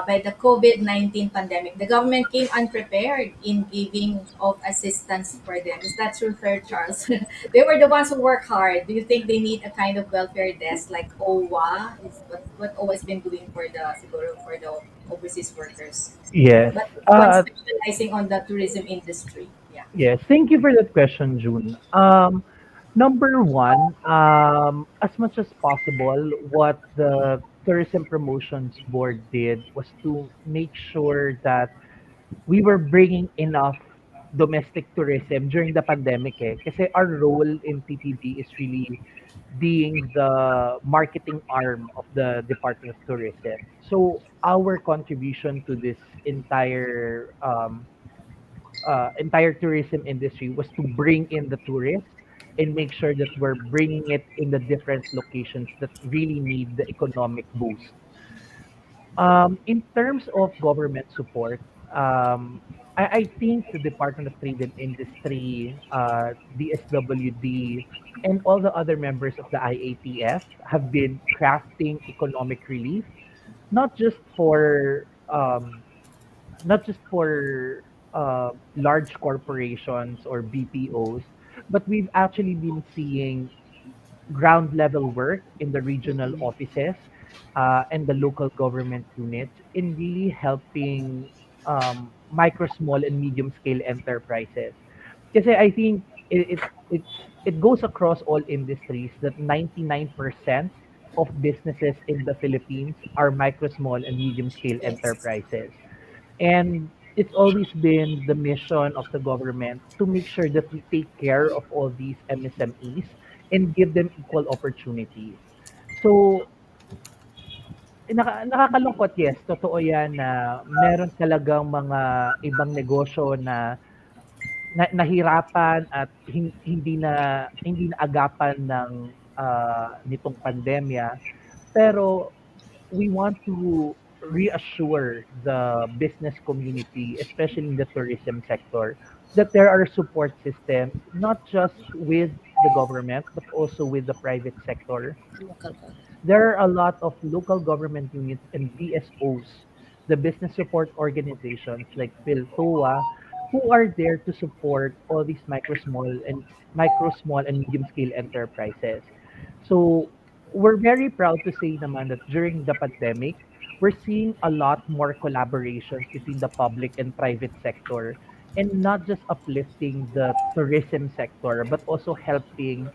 By the COVID-19 pandemic, the government came unprepared in giving of assistance for them. Is that true, Sir Charles? They were the ones who work hard. Do you think they need a kind of welfare desk like OWA? Is what OWA has been doing for the siguro for the overseas workers, Yes. but this one specializing on the tourism industry. Yeah. Yes. Thank you for that question, June. Number one, as much as possible, what the Tourism Promotions Board did was to make sure that we were bringing enough domestic tourism during the pandemic eh. Kasi our role in TTB is really being the marketing arm of the Department of Tourism. So our contribution to this entire tourism industry was to bring in the tourists and make sure that we're bringing it in the different locations that really need the economic boost. In terms of government support, I think the Department of Trade and Industry, DSWD, and all the other members of the IATF have been crafting economic relief, not just for large corporations or BPOs, but we've actually been seeing ground level work in the regional offices and the local government units in really helping micro, small, and medium scale enterprises. Because I think it goes across all industries that 99% of businesses in the Philippines are micro, small, and medium scale Yes. enterprises. And it's always been the mission of the government to make sure that we take care of all these MSMEs and give them equal opportunities. So, nakakalungkot, yes, totoo yan na meron talagang mga ibang negosyo na nahirapan at hindi na agapan ng nitong pandemya. Pero we want to reassure the business community, especially in the tourism sector, that there are support systems, not just with the government, but also with the private sector. Local po. There are a lot of local government units and BSOs, the business support organizations like PhilToa, who are there to support all these micro, small, and medium scale enterprises. So we're very proud to say naman that during the pandemic, we're seeing a lot more collaborations between the public and private sector, and not just uplifting the tourism sector, but also helping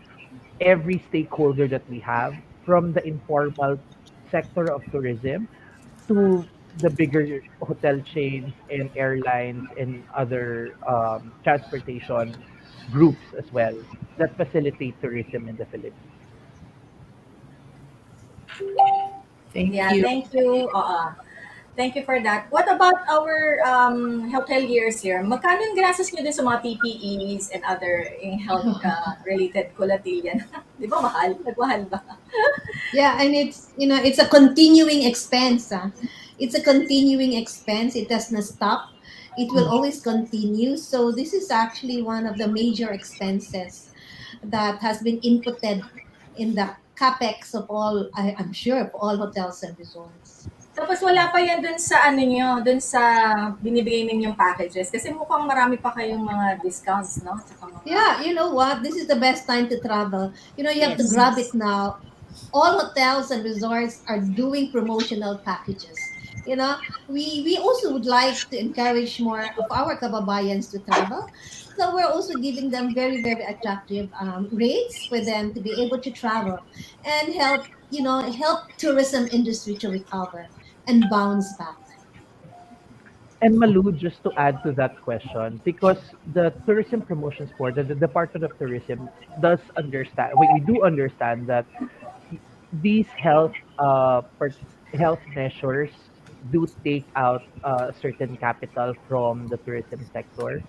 every stakeholder that we have, from the informal sector of tourism to the bigger hotel chains and airlines and other transportation groups as well that facilitate tourism in the Philippines. Thank Yeah, you. thank you. Thank you for that. What about our hoteliers here? Magkano yung ginastos nyo din sa mga PPEs and other health related collatillion? Di ba mahal? Nagmahal ba? Yeah, and it's it's a continuing expense. It's a continuing expense. It does not stop. It will always continue. So this is actually one of the major expenses that has been inputted in the capex of all. I'm sure of all hotels and resorts. Tapos wala pa yan dun sa ano nyo, dun sa binibigay ninyong packages. Kasi mukhang marami pa kayong mga discounts, no? Tsaka mga... Yeah, you know what? This is the best time to travel. You have to Yes. grab it now. All hotels and resorts are doing promotional packages. We also would like to encourage more of our kababayans to travel. So So we're also giving them very, very attractive rates for them to be able to travel and help, help tourism industry to recover and bounce back. And Malu, just to add to that question, because the Tourism Promotions Board, the Department of Tourism, does understand. We do understand that these health measures do take out certain capital from the tourism sector.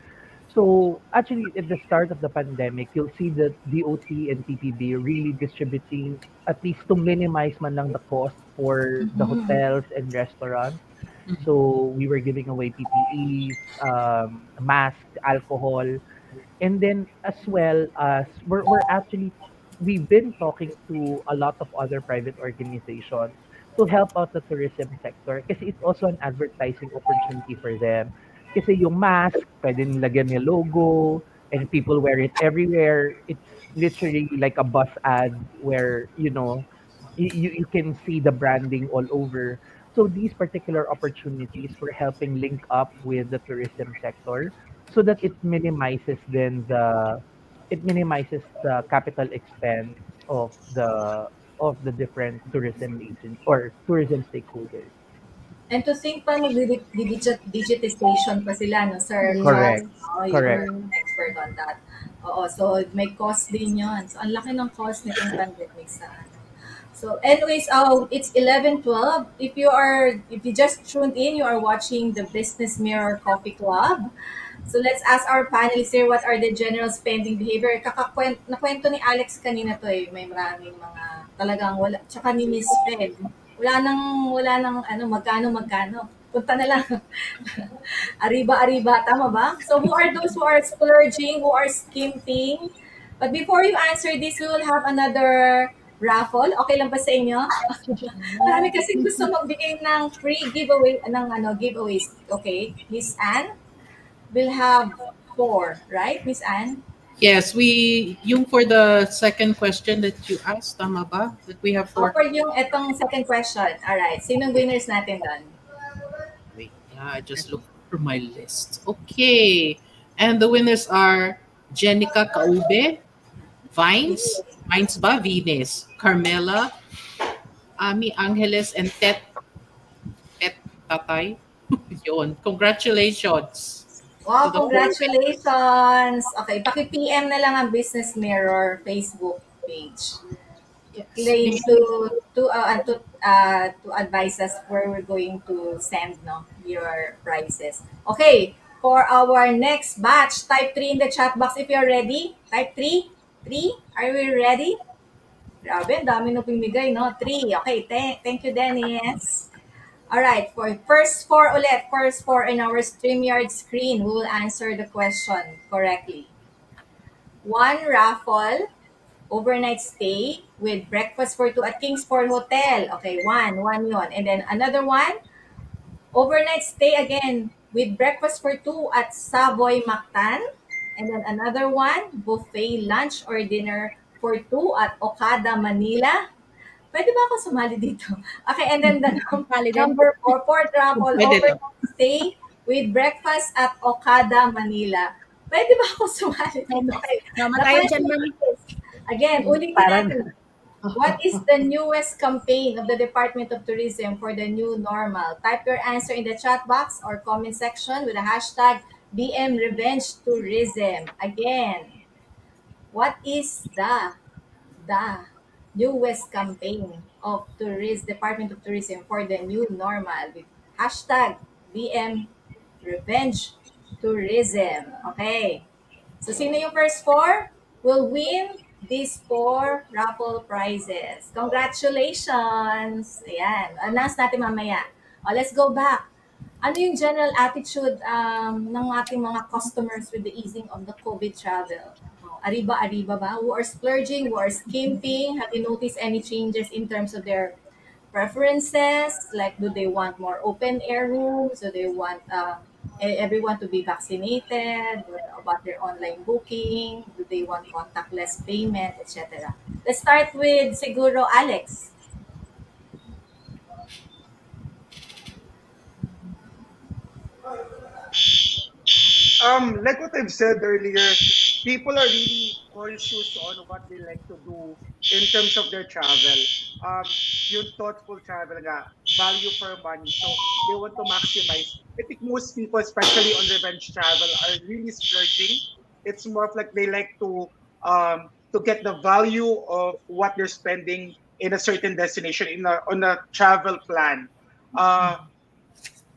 So actually, at the start of the pandemic, you'll see that DOT and PPB really distributing at least to minimize man lang the cost for the Mhm. hotels and restaurants. So we were giving away PPEs, masks, alcohol, and then as well as we're actually we've been talking to a lot of other private organizations to help out the tourism sector kasi it's also an advertising opportunity for them. Kasi yung mask, pwede nilagyan yung logo and people wear it everywhere. It's literally like a bus ad where, you can see the branding all over. So these particular opportunities for helping link up with the tourism sector so that it minimizes the capital expense of the different tourism agent or tourism stakeholders. And to think pa digitization pa sila, no, Sir Charles, Correct. Yes. no? You're Correct. an Mm. expert on that. Oo, so may cost din yun. So, ang laki ng cost nitong pandemic sa ano. So, anyways, it's 11:12. If you just tuned in, you are watching the Business Mirror Coffee Club. So let's ask our panelists here what are the general spending behavior. Nakwento ni Alex kanina to eh. May maraming mga talagang wala. Tsaka ni Miss Fed. Wala nang ano, magkano. Punta na lang. Ariba-ariba. Tama ba? So who are those who are splurging, who are skimping? But before you answer this, we will have another raffle. Okay lang ba sa inyo? Marami kasi gusto magbigay ng free giveaway, ng giveaways. Okay, Miss Anne? Will have four, right, Miss Anne? Yes, yung for the second question that you asked, tama ba? That we have four. For yung etong second question. Alright, sinong winners natin doon? Wait, yeah, I just looked for my list. Okay. And the winners are Jenica Kaube, Vines, Vines ba? Venus, Carmela, Ami Angeles, and Tet Tatay. Yun. Congratulations to Wow, the four. congratulations! Okay, paki-PM na lang ang Business Mirror Facebook page. Yes. Claim to advise us where we're going to send no your prizes. Okay, for our next batch, type 3 in the chat box if you're ready. Type 3. 3. Are we ready? Grabe, ang dami na pimigay, no? 3. Okay, thank you, Dennis. Alright, for first four ulit, first four in our StreamYard screen, we will answer the question correctly. One raffle, overnight stay with breakfast for two at Kingsport Hotel. Okay, one yon. And then another one, overnight stay again with breakfast for two at Savoy Mactan. And then another one, buffet lunch or dinner for two at Okada, Manila. Pwede ba ako sumali dito? Okay, and then the Pali din. number four, fourth raffle, Pwede to. overnight stay with breakfast at Okada, Manila. Pwede ba ako sumali dito? Okay, Tama the tayo dyan, question ma'am. is, again, ulitin Parang natin. What is the newest campaign of the Department of Tourism for the new normal? Type your answer in the chat box or comment section with the hashtag BM Revenge Tourism. Again, what is the newest campaign of Department of Tourism for the new normal with hashtag BM Revenge Tourism. Okay. So, sino yung first four will win these four raffle prizes. Congratulations! Ayan. Announce natin mamaya. Let's go back. Ano yung general attitude ng ating mga customers with the easing of the COVID travel? Ariba-ariba ba? Who are splurging? Who are skimping? Have you noticed any changes in terms of their preferences? Like, do they want more open air rooms? Do they want everyone to be vaccinated? What about their online booking? Do they want contactless payment, etc.? Let's start with siguro Alex. Like what I've said earlier, people are really conscious on what they like to do in terms of their travel. Um, yung thoughtful travel nga, value for money. So they want to maximize. I think most people, especially on revenge travel, are really splurging. It's more of like they like to get the value of what they're spending in a certain destination in a on a travel plan. Uh,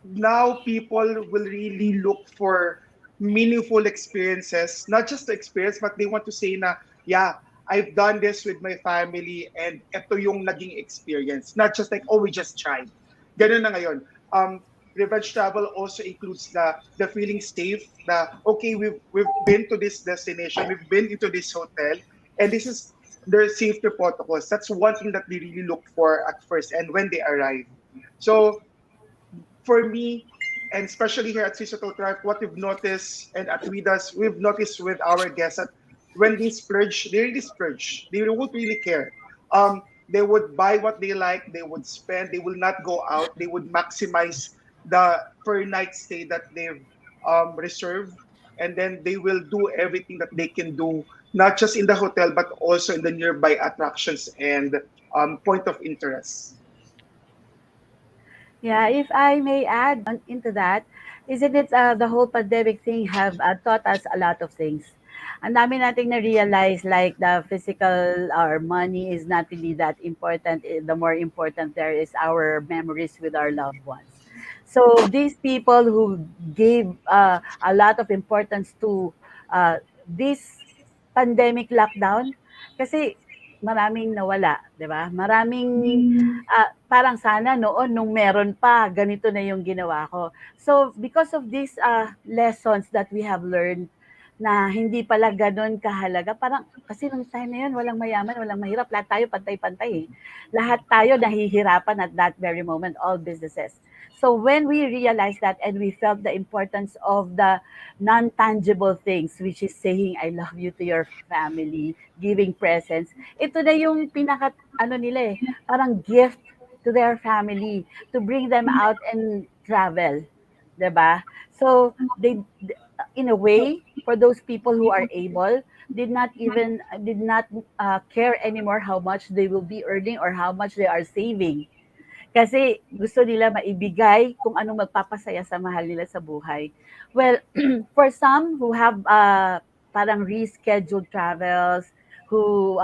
Now people will really look for meaningful experiences, not just the experience, but they want to say na, yeah, I've done this with my family and ito yung naging experience. Not just like, oh, we just tried. Ganun na ngayon. Revenge travel also includes the feeling safe, the, okay, we've been to this destination, we've been into this hotel, and this is their safety protocols. That's one thing that they really look for at first and when they arrive. So for me, and especially here at Sisato Tribe, what we've noticed and at Widas, we've noticed with our guests that when they splurge, they really splurge. They won't really care. They would buy what they like, they would spend, they will not go out, they would maximize the per night stay that they've reserved, and then they will do everything that they can do, not just in the hotel, but also in the nearby attractions and point of interest. Yeah, if I may add on into that, isn't it the whole pandemic thing have taught us a lot of things. Ang dami nating na-realize like the physical or money is not really that important. The more important there is our memories with our loved ones. So these people who gave a lot of importance to this pandemic lockdown, kasi maraming nawala, 'di ba? Maraming parang sana noon nung meron pa, ganito na yung ginawa ko. So, because of these lessons that we have learned, na hindi pala gano'n kahalaga, parang kasi nung time na yun, walang mayaman, walang mahirap, lahat tayo pantay-pantay eh. Lahat tayo nahihirapan at that very moment, all businesses. So when we realized that and we felt the importance of the non-tangible things, which is saying I love you to your family, giving presents, ito na yung pinaka, ano nila eh, parang gift to their family to bring them out and travel, 'di ba? So they, in a way, for those people who are able, did not care anymore how much they will be earning or how much they are saving. Kasi gusto nila maibigay kung ano magpapasaya sa mahal nila sa buhay. Well, for some who have parang rescheduled travels, who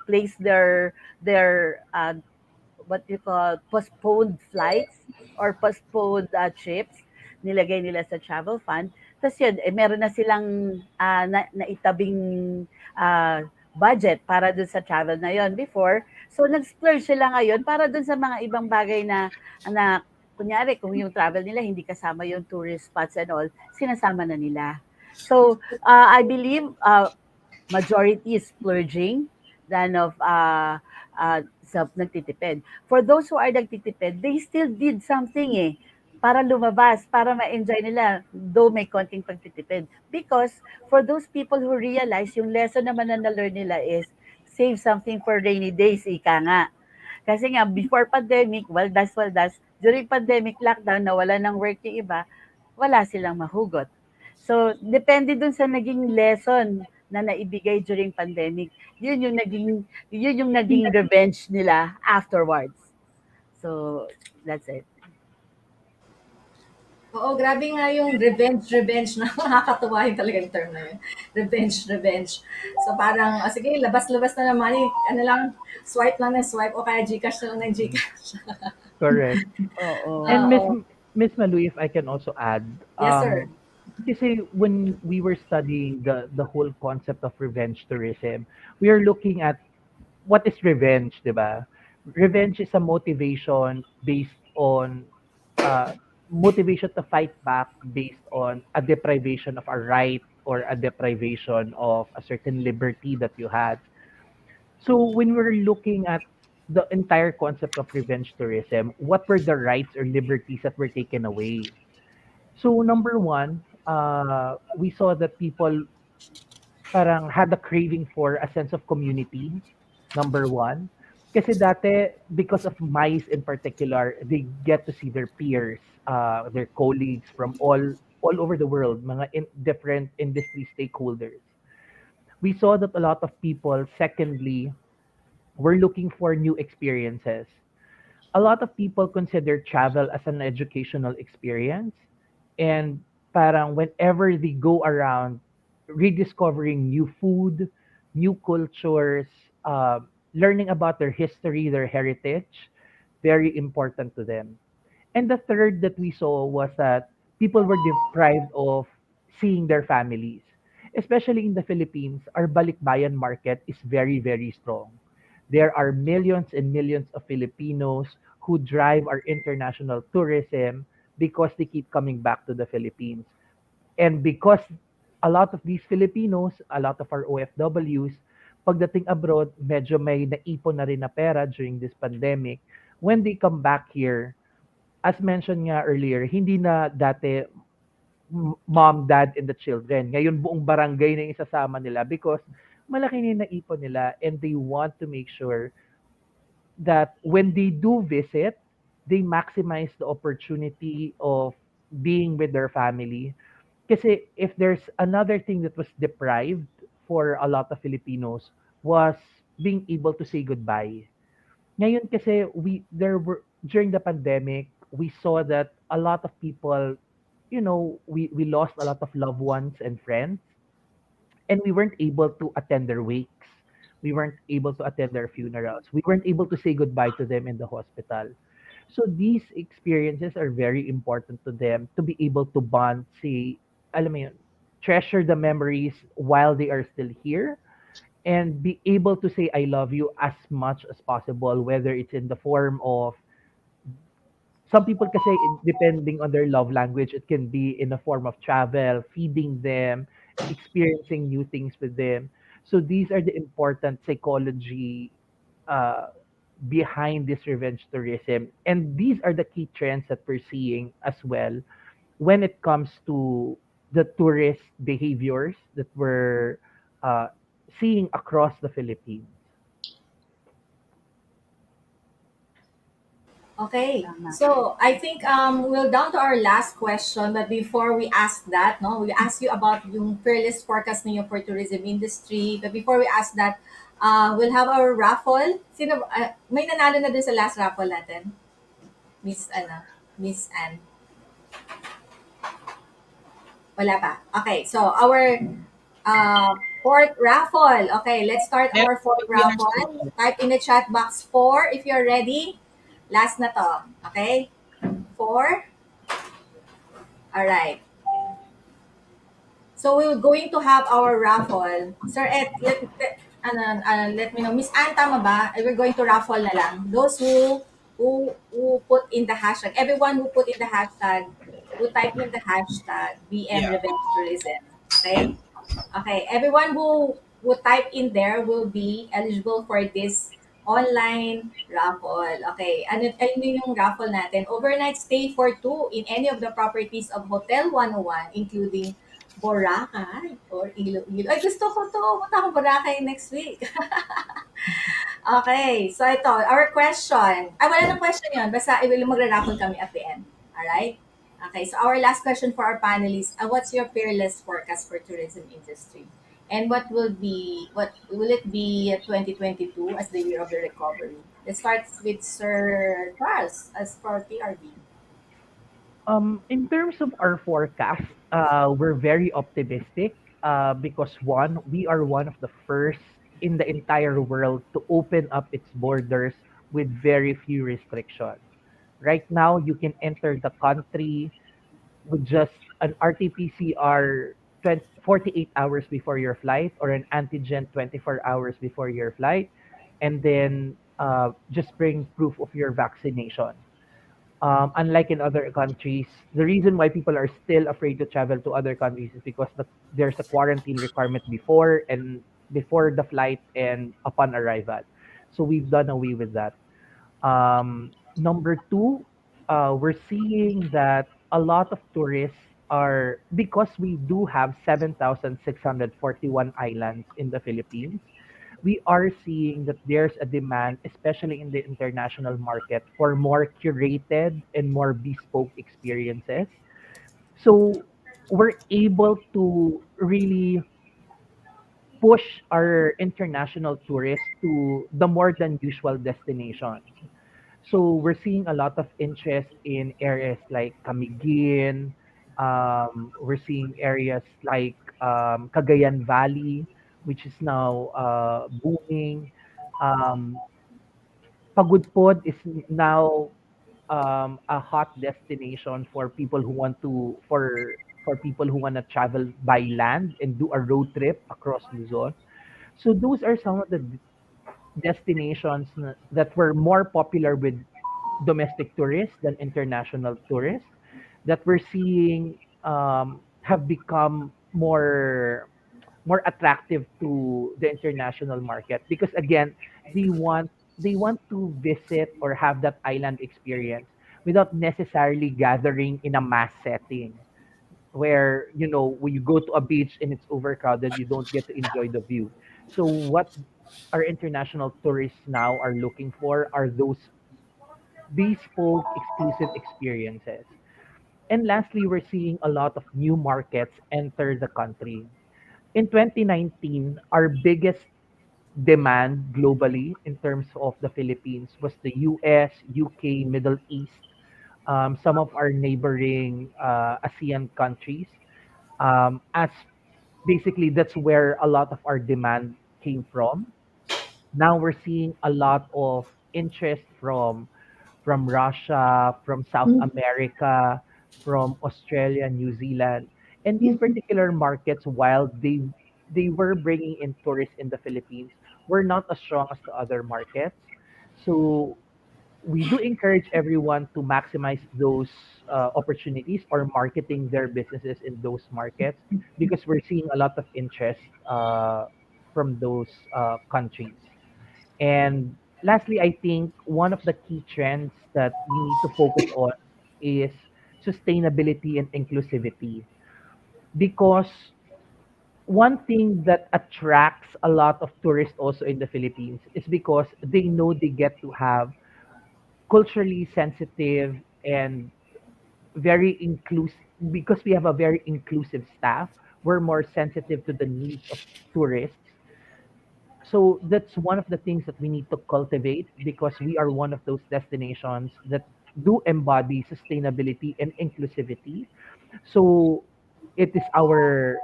place their what you call postponed flights or postponed trips, nilagay nila sa travel fund. Tapos yun, eh, meron na silang naitabing budget para dun sa travel na yon before. So, nag-splurge sila ngayon para dun sa mga ibang bagay na kunyari, kung yung travel nila hindi kasama yung tourist spots and all, sinasama na nila. So, I believe majority is splurging than of sa nagtitipid. For those who are nagtitipid, they still did something eh para lumabas, para ma-enjoy nila, though may konting pagtitipid. Because for those people who realize yung lesson naman na na-learn nila is save something for rainy days, ika nga. Kasi nga, before pandemic, waldas, during pandemic lockdown, nawala ng work yung iba, wala silang mahugot. So, depende dun sa naging lesson na naibigay during pandemic. Yun yung naging revenge nila afterwards. So, that's it. Oo, grabe nga yung revenge na nakakatuwa yung talagang term na yun. Revenge. So parang, sige, labas-labas na ng money, ano lang, swipe lang ng swipe o kaya Gcash na lang ng Gcash. Correct. Oo. And Oo. Miss Malu, if I can also add, Yes, sir. kasi when we were studying the whole concept of revenge tourism, we are looking at what is revenge, 'di ba? Revenge is a motivation based on motivation to fight back based on a deprivation of a right or a deprivation of a certain liberty that you had. So when we're looking at the entire concept of revenge tourism, what were the rights or liberties that were taken away? So number one, we saw that people parang had a craving for a sense of community, number one. Kasi dati, because of mice in particular, they get to see their peers, their colleagues from all over the world, mga different industry stakeholders. We saw that a lot of people, secondly, were looking for new experiences. A lot of people consider travel as an educational experience, and parang whenever they go around rediscovering new food, new cultures, learning about their history, their heritage, very important to them. And the third that we saw was that people were deprived of seeing their families. Especially in the Philippines, our balikbayan market is very, very strong. There are millions and millions of Filipinos who drive our international tourism because they keep coming back to the Philippines. And because a lot of these Filipinos, a lot of our OFWs, pagdating abroad, medyo may naipon na rin na pera during this pandemic. When they come back here, as mentioned nga earlier, hindi na dati mom, dad, and the children. Ngayon buong barangay na yung isasama nila because malaki na yung naipon nila and they want to make sure that when they do visit, they maximize the opportunity of being with their family. Kasi if there's another thing that was deprived for a lot of Filipinos was being able to say goodbye. Ngayon kasi there were during the pandemic, we saw that a lot of people, we lost a lot of loved ones and friends, and we weren't able to attend their wakes. We weren't able to attend their funerals. We weren't able to say goodbye to them in the hospital. So these experiences are very important to them to be able to bond, say, alam mo yun, treasure the memories while they are still here and be able to say I love you as much as possible, whether it's in the form of some people kasi depending on their love language, it can be in a form of travel, feeding them, experiencing new things with them. So these are the important psychology uh, behind this revenge tourism. And these are the key trends that we're seeing as well when it comes to the tourist behaviors that we're uh, seeing across the Philippines. Okay, Tama. so I think we're down to our last question, but before we ask that, no, we ask you about yung fearless forecast niyo for tourism industry. But before we ask that, we'll have our raffle. Sino, may nanalo na dun sa last raffle natin? Miss Anne. Wala pa. Okay, so our fourth raffle. Okay, let's start Yes, our fourth winners raffle. too. Type in the chat box 4 if you're ready. Last na to. Okay? 4. All right. So we're going to have our raffle. Sir Ed, let me know. Miss Ann, tama ba? We're going to raffle na lang. Those who put in the hashtag, everyone who put in the hashtag, who type in the hashtag BM Yeah, Revenge Tourism. yeah. Okay? Okay, everyone who type in there will be eligible for this online raffle. Okay, ano yung raffle natin? Overnight stay for two in any of the properties of Hotel 101, including Boracay or Iloilo. Ay, gusto ko to. Punta akong Boracay next week. Okay, so ito, our question. Ay, wala nang question yun. Basta magra-raffle kami at the end. Alright? Okay, so our last question for our panelists. What's your fearless forecast for tourism industry? And what will it be 2022 as the year of the recovery? Let's start with Sir Charles as for TRB. In terms of our forecast, we're very optimistic because one, we are one of the first in the entire world to open up its borders with very few restrictions. Right now, you can enter the country with just an RT-PCR 48 hours before your flight or an antigen 24 hours before your flight, and then just bring proof of your vaccination. Unlike in other countries, the reason why people are still afraid to travel to other countries is because there's a quarantine requirement before the flight and upon arrival. So we've done away with that. Number two, we're seeing that a lot of tourists are because we do have 7,641 islands in the Philippines. We are seeing that there's a demand, especially in the international market, for more curated and more bespoke experiences. So we're able to really push our international tourists to the more than usual destinations. So we're seeing a lot of interest in areas like Camiguin. We're seeing areas like Cagayan Valley, which is now booming. Um, Pagudpod is now a hot destination for people who want to for people who want to travel by land and do a road trip across Luzon. So those are some of the destinations that were more popular with domestic tourists than international tourists that we're seeing have become more attractive to the international market because again they want to visit or have that island experience without necessarily gathering in a mass setting where when you go to a beach and it's overcrowded you don't get to enjoy the view. So what our international tourists now are looking for are those bespoke exclusive experiences. And lastly, we're seeing a lot of new markets enter the country. In 2019, our biggest demand globally in terms of the Philippines was the US, UK, Middle East, some of our neighboring ASEAN countries. As basically, that's where a lot of our demand came from. Now we're seeing a lot of interest from Russia, from South America, from Australia, New Zealand. And these particular markets, while they were bringing in tourists in the Philippines, were not as strong as the other markets. So we do encourage everyone to maximize those opportunities or marketing their businesses in those markets because we're seeing a lot of interest from those countries. And lastly, I think one of the key trends that we need to focus on is sustainability and inclusivity. Because one thing that attracts a lot of tourists also in the Philippines is because they know they get to have culturally sensitive and very inclusive, because we have a very inclusive staff, we're more sensitive to the needs of tourists. So that's one of the things that we need to cultivate because we are one of those destinations that do embody sustainability and inclusivity. So it's our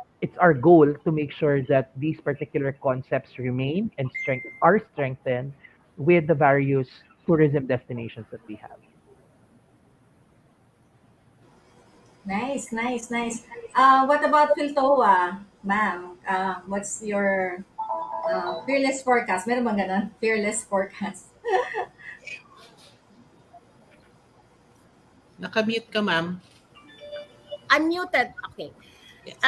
goal to make sure that these particular concepts remain and are strengthened with the various tourism destinations that we have. Nice, nice, nice. What about Piltoa, ma'am? What's your fearless forecast? Meron bang ganun? Fearless forecast. Nakamute ka, ma'am. Unmuted. Okay. Yes.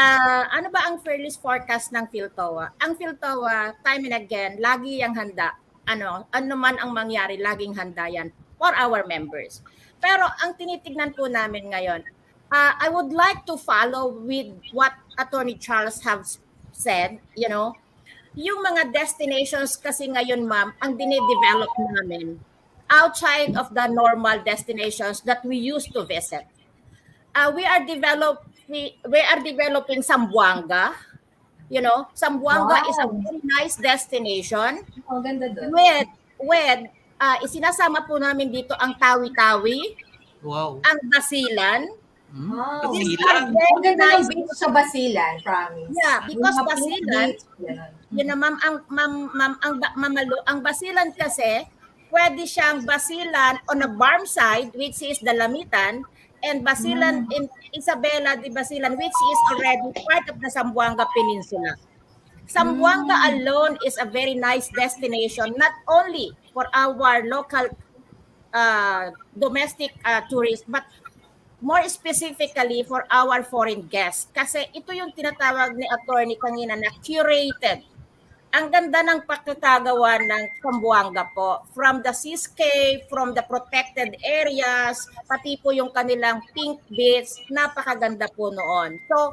Ano ba ang fearless forecast ng PhilTowa? Ang PhilTowa, time and again, lagi yang handa. Ano man ang mangyari, laging handa yan for our members. Pero ang tinitignan po namin ngayon, I would like to follow with what Attorney Charles have said, yung mga destinations kasi ngayon, ma'am, ang dinidevelop namin outside of the normal destinations that we used to visit. We are developing Zamboanga. Zamboanga is a Wow. very nice destination Oh, ganda doon. with isinasama po namin dito ang Tawi-Tawi, Wow. ang Basilan. Wow. These Basilan. are very Ang ganda ng nice. beach sa Basilan, promise. Yeah, Yung because mga pink Basilan, beach, ganun. yun na ma'am, ang Basilan kasi, pwede siyang Basilan on a barm side, which is Dalamitan, and Basilan in Isabela de Basilan, which is already part of the Zamboanga Peninsula. Zamboanga alone is a very nice destination, not only for our local domestic tourists, but more specifically for our foreign guests. Kasi ito yung tinatawag ni attorney kanina na curated. Ang ganda ng pagkakagawa ng Zamboanga po. From the seascape, from the protected areas, pati po yung kanilang pink beach, napakaganda po noon. So,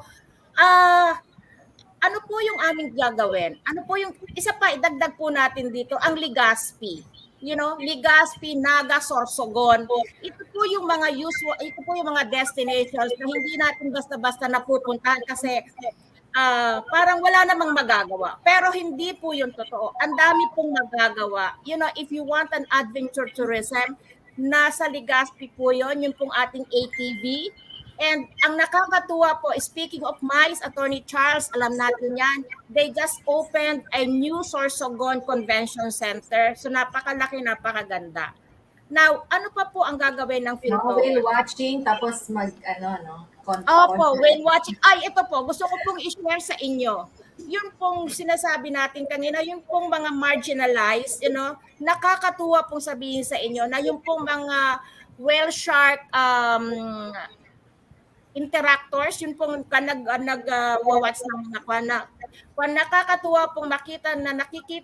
ano po yung aming gagawin? Ano po yung, isa pa, idagdag po natin dito, ang Legazpi. Legazpi, Naga, Sorsogon. Ito po yung mga ito po yung mga destinations na hindi natin basta-basta napupuntahan kasi parang wala namang magagawa. Pero hindi po yun totoo. Ang dami pong magagawa. If you want an adventure tourism, nasa Legazpi po yun pong ating ATV. And ang nakakatuwa po, speaking of MICE, Attorney Charles, alam natin yan, they just opened a new Sorsogon Convention Center. So napakalaki, napakaganda. Now, ano pa po ang gagawin ng No, Philto? while watching, tapos Opo, when watching, ito po, gusto ko pong i-share sa inyo. Yung pong sinasabi natin kanina, yung pong mga marginalized, nakakatuwa pong sabihin sa inyo na yung pong mga whale shark interactors, yun pong nag-watch ng mga nakakatuwa pong nakikita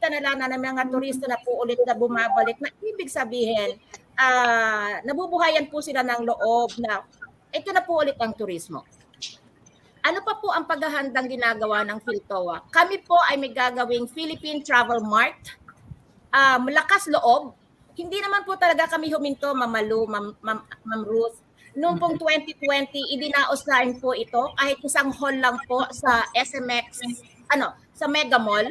nila na ng mga turista na po ulit na bumabalik, na ibig sabihin, nabubuhayan po sila ng loob na ito na po ulit ang turismo. Ano pa po ang paghahandang ginagawa ng PhilTowa? Kami po ay may gagawing Philippine Travel Mart. Malakas loob. Hindi naman po talaga kami huminto, Ma'am Ruth. Noong pong 2020, idinaos na rin po ito kahit isang hall lang po sa SMX, sa Mega Mall.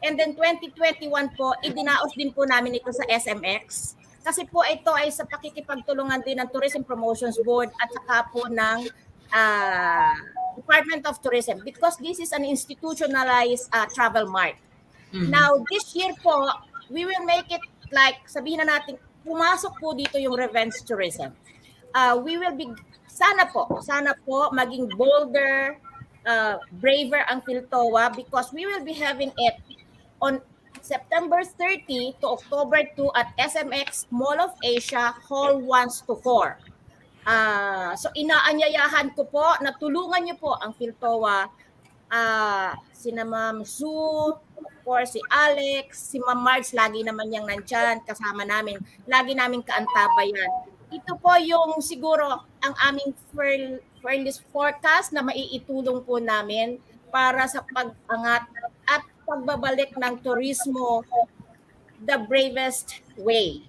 And then 2021 po, idinaos din po namin ito sa SMX. Kasi po ito ay sa pakikipagtulungan din ng Tourism Promotions Board at saka po ng Department of Tourism, because this is an institutionalized travel mart. Mhm. Now, this year po, we will make it like, sabihin na natin, pumasok po dito yung revenge tourism. We will be, sana po, maging bolder, braver ang PhilTowa, because we will be having it on September 30 to October 2 at SMX Mall of Asia, Hall 1 to 4. So inaanyayahan ko po na tulungan niyo po ang PhilTowa, sina Ma'am Sue, of course si Alex, si Ma'am Marge, lagi naman yang nandyan kasama namin, lagi namin kaantabayan. Ito po yung siguro ang aming fairness forecast na maiitulong po namin para sa pag-angat at pagbabalik ng turismo the bravest way.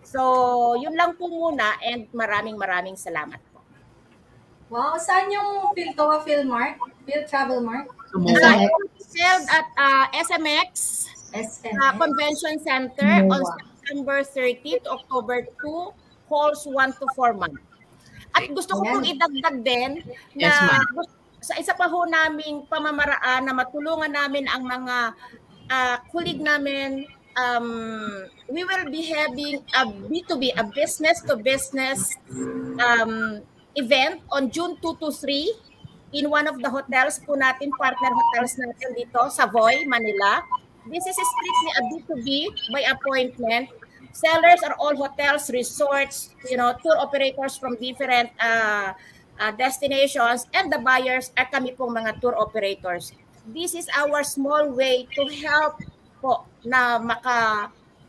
So, yun lang po muna, and maraming salamat po. Wow, saan yung PhilTowa Philmart? Travel Mart? Sumoa. It's held at SMX SNX? Convention Center on Moa. September 30 to October 2, halls 1 to 4 months. At gusto ko pong idagdag din na Yes, ma'am. sa isa pa ho naming pamamaraan na matulungan namin ang mga kulig namin, we will be having a B2B, a business-to-business event on June 2 to 3 in one of the hotels po natin, partner hotels natin dito, Savoy, Manila. This is strictly a B2B by appointment. Sellers are all hotels, resorts, tour operators from different destinations, and the buyers are kami pong mga tour operators. This is our small way to help po na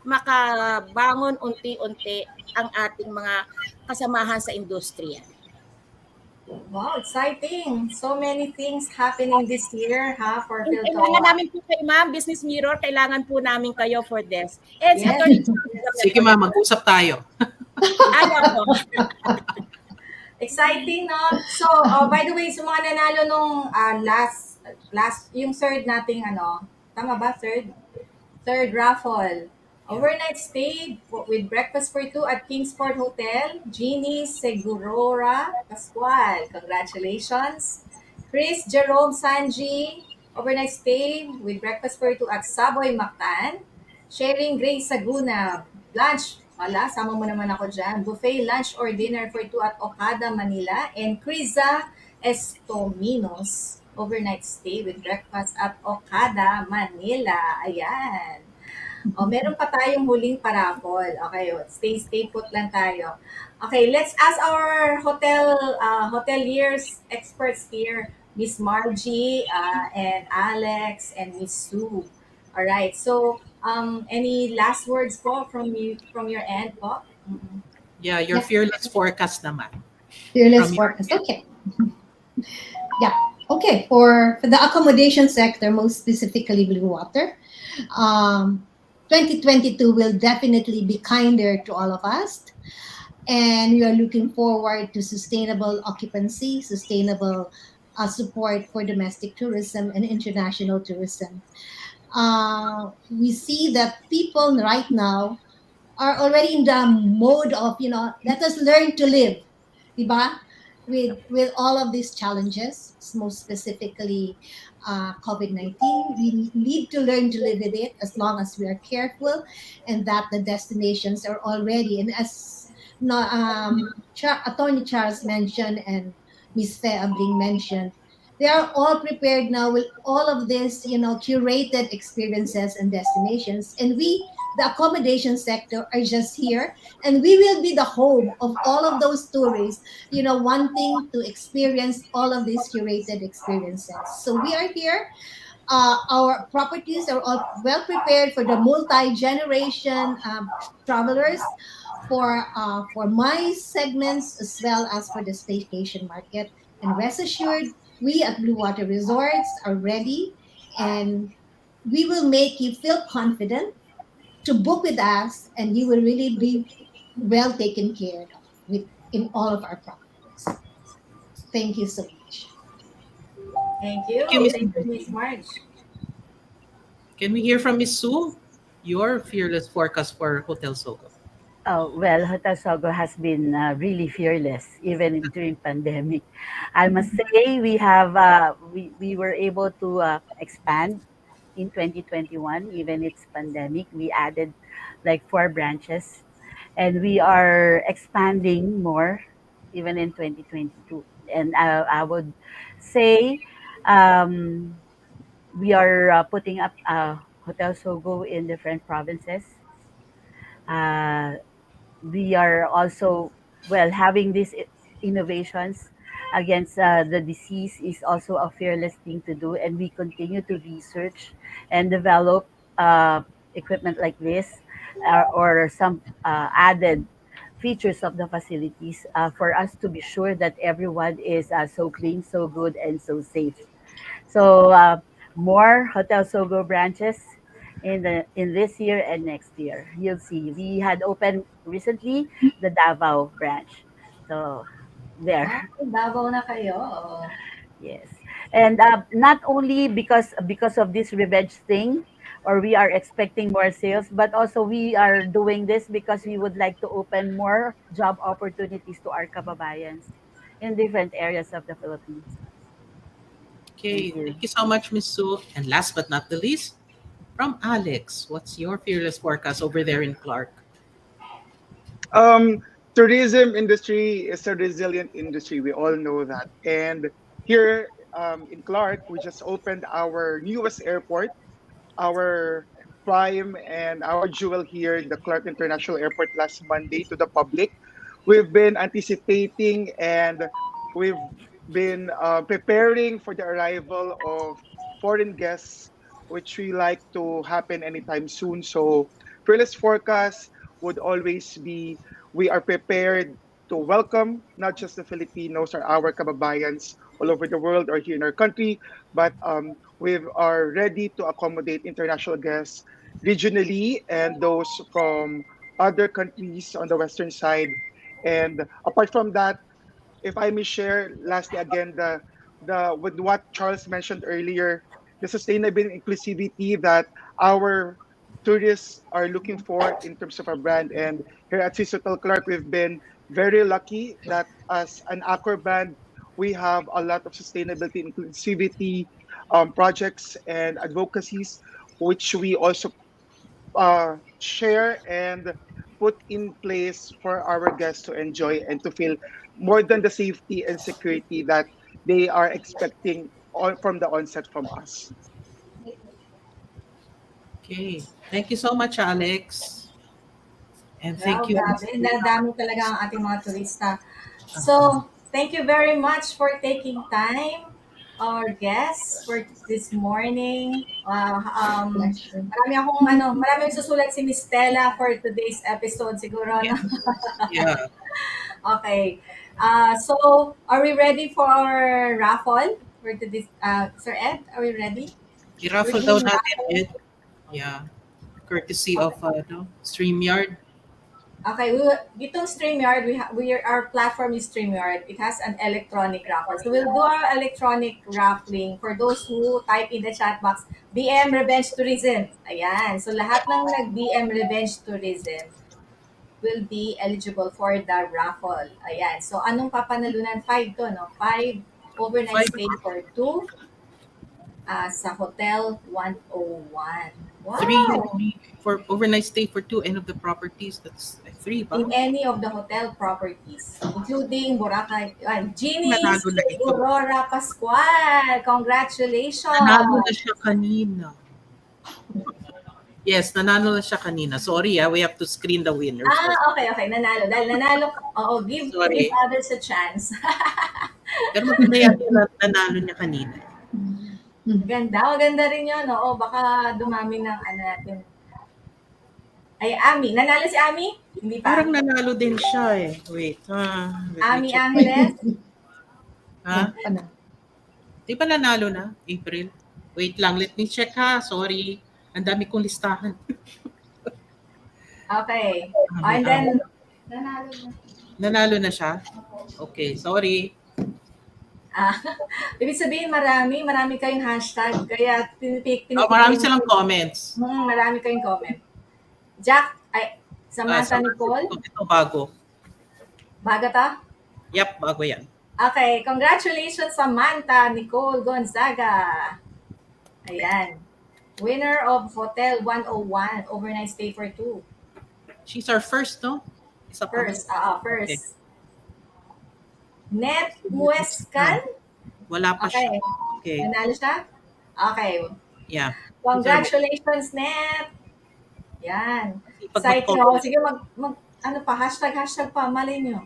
makabangon unti-unti ang ating mga kasamahan sa industriya. Wow, exciting. So many things happening this year, for Kailangan PhilTowa. namin po kayo, ma'am, Business Mirror, kailangan po namin kayo for this. And Yes. Attorney Sige ma'am, mag-usap tayo. Ayaw po. Exciting, no? So, by the way, sa mga nanalo nung last, yung third nating tama ba? Third raffle. Overnight stay with breakfast for two at Kingsport Hotel. Jeannie Segurora Pascual. Congratulations. Chris Jerome Sanji. Overnight stay with breakfast for two at Savoy Mactan. Sharing Grace Saguna. Lunch. Wala, sama mo naman ako dyan. Buffet lunch or dinner for two at Okada, Manila. And Criza Estominos. Overnight stay with breakfast at Okada, Manila. Ayan. Meron pa tayong huling paraffol. Okay, stay put lang tayo. Okay, let's ask our hoteliers experts here, Miss Margie, and Alex, and Miss Sue. All right. So, any last words po from your end po? Yeah, your fearless forecast naman. Fearless From your forecast. Okay. Yeah. Okay. For the accommodation sector, most specifically Blue Water, 2022 will definitely be kinder to all of us. And we are looking forward to sustainable occupancy, sustainable support for domestic tourism and international tourism. We see that people right now are already in the mode of, let us learn to live, diba? With all of these challenges, most specifically COVID-19, we need to learn to live with it as long as we are careful and that the destinations are already, and as no, Attorney Charles mentioned and Miss Faye Abling mentioned, they are all prepared now with all of this, curated experiences and destinations. And we, the accommodation sector, are just here, and we will be the home of all of those tourists, wanting to experience all of these curated experiences. So we are here. Our properties are all well prepared for the multi-generation travelers, for my segments as well as for the staycation market. And rest assured, we at Blue Water Resorts are ready, and we will make you feel confident to book with us, and you will really be well taken care of with in all of our properties. Thank you so much. Thank Thank you, you. Miss. Thank you, Miss Marge. Can we hear from Miss Sue? Your fearless forecast for Hotel Sogo. Oh, well, Hotel Sogo has been really fearless even during pandemic. I must say we were able to expand in 2021, even it's pandemic. We added like 4 branches, and we are expanding more even in 2022. And I would say um, we are putting up Hotel Sogo in different provinces. Uh, we are also, well, having these innovations against the disease is also a fearless thing to do, and we continue to research and develop equipment like this, or some added features of the facilities for us to be sure that everyone is so clean, so good, and so safe. So more Hotel Sogo branches in this year and next year. You'll see. We had opened recently the Davao branch. So there. Ah, Davao na kayo. Yes. And not only because of this revenge thing, or we are expecting more sales, but also we are doing this because we would like to open more job opportunities to our kababayans in different areas of the Philippines. Okay, Thank you. thank you so much, Miss Sue. And last but not the least, from Alex, what's your fearless forecast over there in Clark? Um, Tourism industry is a resilient industry. We all know that. And here in Clark, we just opened our newest airport, our prime and our jewel here, the Clark International Airport, last Monday to the public. We've been anticipating and we've been preparing for the arrival of foreign guests, which we like to happen anytime soon. So, fearless forecast would always be we are prepared to welcome not just the Filipinos or our kababayans all over the world or here in our country, but we are ready to accommodate international guests regionally and those from other countries on the western side. And apart from that, if I may share lastly again the with what Charles mentioned earlier, the sustainable inclusivity that our tourists are looking for in terms of our brand. And here at Swiss Hotel Clark, we've been very lucky that as an Accor brand, we have a lot of sustainability inclusivity projects and advocacies, which we also share and put in place for our guests to enjoy and to feel more than the safety and security that they are expecting from the onset from us. Okay, thank you so much, Alex. And Wow, thank you, Miss grabe. Sue. Nadami talaga ang ating mga turista. So, Uh-huh. thank you very much for taking time, our guests, for this morning. My pleasure. Marami susulat si Miss Stella for today's episode siguro, no? Yes. Yeah. Okay. So, are we ready for our raffle? For today's, Sir Ed, are we ready? We're I-raffle daw doing natin, raffle. Ed. Yeah. courtesy of no, StreamYard. Okay, itong StreamYard, our platform is StreamYard. It has an electronic raffle. So we'll do our electronic raffling for those who type in the chat box, BM Revenge Tourism. Ayan. So lahat ng nag-BM Revenge Tourism will be eligible for the raffle. Ayan. So anong papanalunan? 5 to, no? 5 overnight Five, stay for 2 sa Hotel 101. three, Wow! three for overnight stay for two end of the properties. That's three, ba? In any of the hotel properties, including Boracay, Jeannie Nanalo na ito. Aurora Pascual. Nanalo na Congratulations! siya kanina. Yes, nanalo na siya kanina. Sorry, we have to screen the winners. Okay, okay. Nanalo. Dahil nanalo, give Sorry. others a chance. Pero maganda yan yung nanalo niya kanina. Maganda rin yun. Oo, baka dumami ng ano natin. Ay, Ami. Nanalo si Ami? Hindi pa. Parang nanalo din siya eh. Wait. Let me Ami check. Angeles? Ha? Ano? Di ba nanalo na? April? Wait lang, let me check ha. Sorry. Ang dami kong listahan. Okay. And then, Nanalo na. Nanalo na siya? Okay, sorry. ibig sabihin marami kayong hashtag. Kaya Marami silang comments. Marami kayong comment. Jack, Samantha Nicole. Ito bago. Bago to? Yep, bago yan. Okay, congratulations Samantha Nicole Gonzaga. Ayan. Winner of Hotel 101, overnight stay for 2. She's our first, no? Isa pa. First. Net Muescan? Wala pa siya. Okay. Okay. Nanalo siya? Okay. Yeah. Congratulations, Net. Yan. Pag Site mag-comment. nyo. Sige, ano pa, hashtag pa, malay nyo.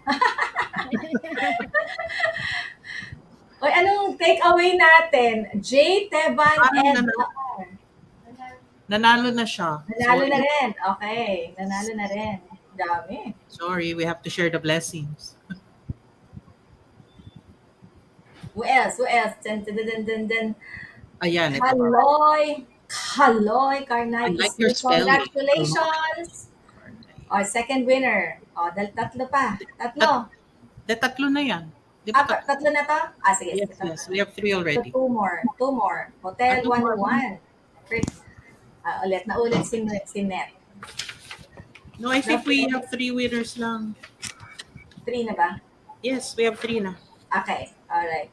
Oy, anong takeaway natin? J. Teban Parang and Nanalo na siya. nanalo Sorry. na rin. Okay, nanalo na rin. Dami. Sorry, we have to share the blessings. Who else? Dun, dun, dun, dun, dun. Ayan, ito. Kaloy Karnay. I like your spelling. Congratulations. Second winner. Tatlo pa. Tatlo. Tatlo na yan. Di ba tatlo? Tatlo na to? Sige. Yes, yes. We have 3 So, already. two more. Hotel Two more. 101. Ulit si Net. No, I think we have 3 winners lang. 3 na ba? Yes, we have 3 na. Okay, alright.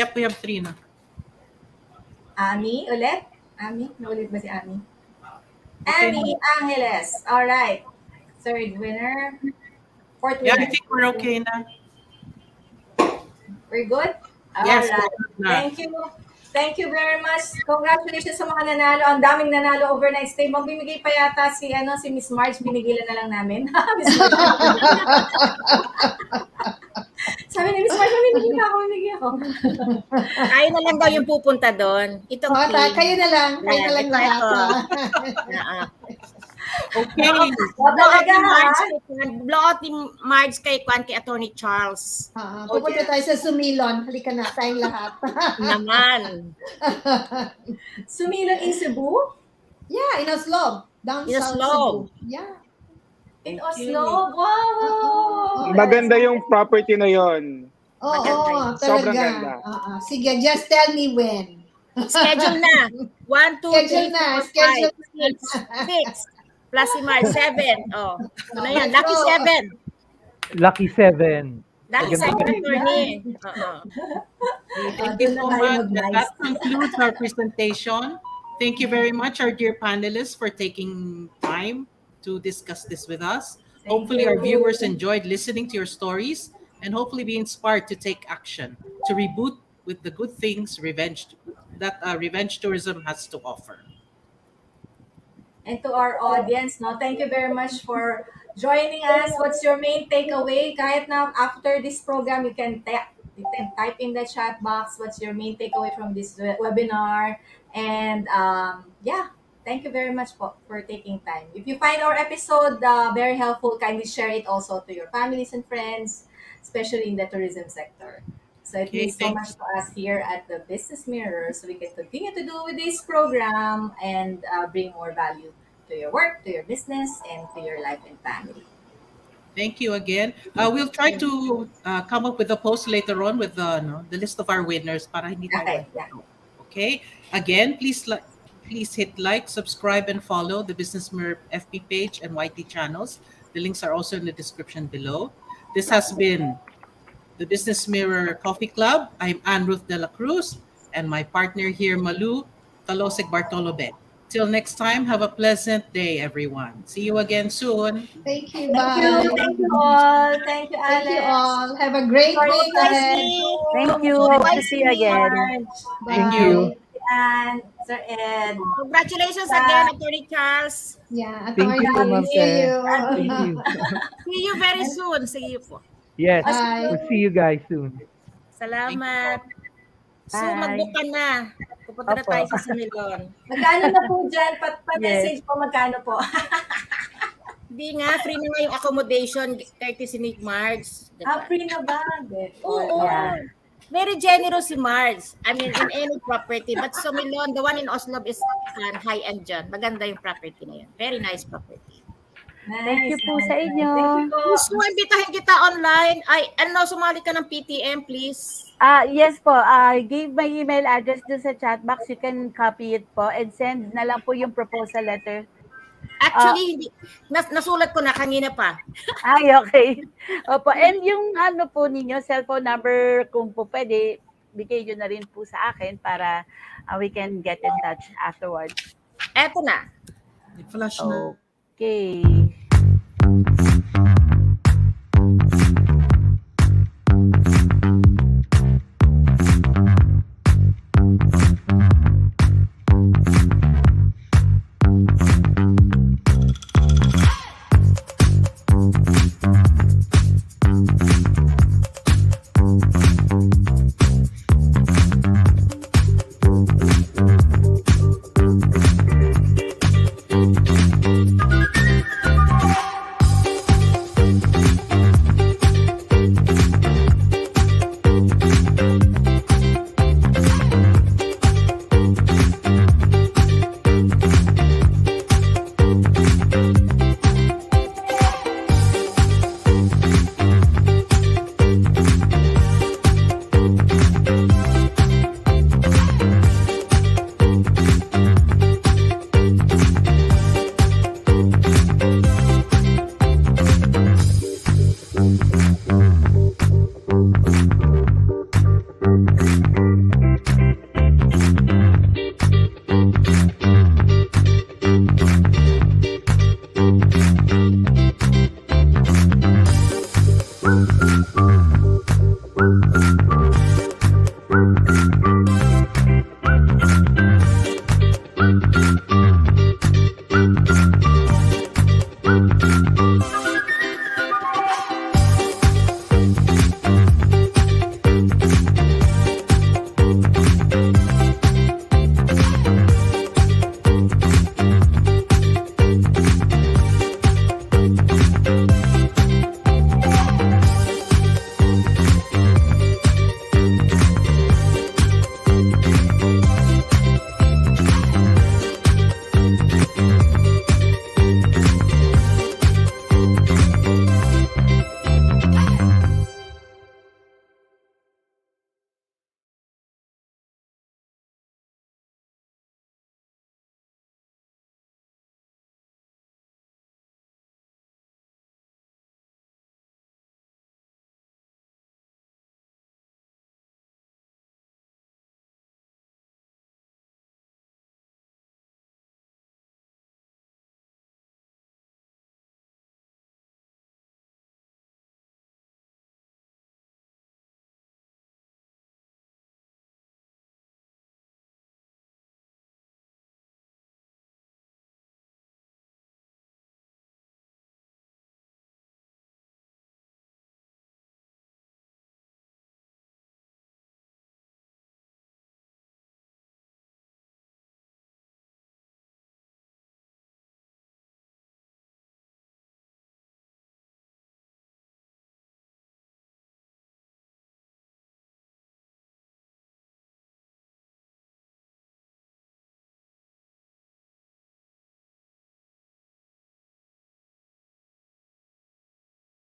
Yep, we have 3 na. Ami, ulit? Ami? Naulit ba si Ami? Okay. Ami Angeles. Alright. Third winner. Fourth Yeah, I winner. think we're okay na. We're good? Yes, Alright. we're good na. Thank you. Thank you very much. Congratulations sa mga nanalo. Ang daming nanalo overnight stay. Magbibigay pa yata si Miss Marge. Pinigilan na lang namin. Miss Marge. Sabi ni Miss Marge, mamimigay ako. Tayo na lang daw yung pupunta doon. Itong team. Kayo na lang Ito. lahat. Okay. Blow out ni Marge kay Attorney Charles. Pupunta tayo sa Sumilon. Halika na, tayong lahat. Naman. Sumilon in Cebu? Yeah, in Oslo. Down In south Oslo. Cebu. Yeah. In Oslo? Wow! Maganda yung property na yon. Oo, Sobrang talaga. ganda. Sige, just tell me when. Schedule na. 1, 2, 3, 4, 5, 6. Plus si Marge, 7. Oh. Ito na yan. Lucky 7. Lucky 7. Lucky 7 attorney. Thank you so much. That concludes our presentation. Thank you very much, our dear panelists, for taking time to discuss this with us. Hopefully, our viewers enjoyed listening to your stories and hopefully be inspired to take action to reboot with the good things revenge tourism has to offer. And to our audience, thank you very much for joining us. What's your main takeaway? Kahit na after this program, you can type in the chat box what's your main takeaway from this webinar. And thank you very much for taking time. If you find our episode very helpful, kindly share it also to your families and friends, especially in the tourism sector. So it means so much to us here at the Business Mirror, so we can continue to do with this program and bring more value to your work, to your business, and to your life and family. Thank you again. We'll try to come up with a post later on with the no, the list of our winners para hindi tayo Okay, yeah. mag-ano. Okay? Again, please hit like, subscribe, and follow the Business Mirror FB page and YT channels. The links are also in the description below. This has been the Business Mirror Coffee Club. I'm Anne Ruth de la Cruz and my partner here, Malu Talosig Bartolome. Till next time, have a pleasant day, everyone. See you again soon. Thank you. Thank you. Bye. Thank you all. Thank you, Thank you Alex. all. Have a great Food week ahead. wisely. Thank you. Food Hope to see you wisely. again. Marge. Thank Bye. you. Bye. And Sir Ed. Congratulations again, Bye. Attorney Charles. Yeah, Thank you po, Ma'am attorney. See Te. you. Thank you. See you very soon. See you po. Yes, Bye. we'll see you guys soon. Thank you Salamat. all. So, Bye. mag-book ka na. Pupunta na Opo. tayo sa Similon. Magkano na po dyan? Yes. Pa-message po magkano po. Hindi nga, free na nga yung accommodation, 30 si Nick Marge. Free na ba? Good. Oo. Yeah. Very generous si Marge. I mean, in any property. But Sumilon, the one in Oslo is high-end dyan. Maganda yung property na yun. Very nice property. Nice, Thank you po sa nice. inyo. Thank you po. Gusto mo, imbitahin kita online. Ay, sumali ka ng PTM, please. Yes po. Give my email address dun sa chat box. You can copy it po and send na lang po yung proposal letter. Actually, hindi. Nasulat ko na kanina pa. Ay, okay. Opo. And yung ano po ninyo, cellphone number, kung po pwede, bigay nyo na rin po sa akin para we can get in touch afterwards. Eto na. Flash na. Okay.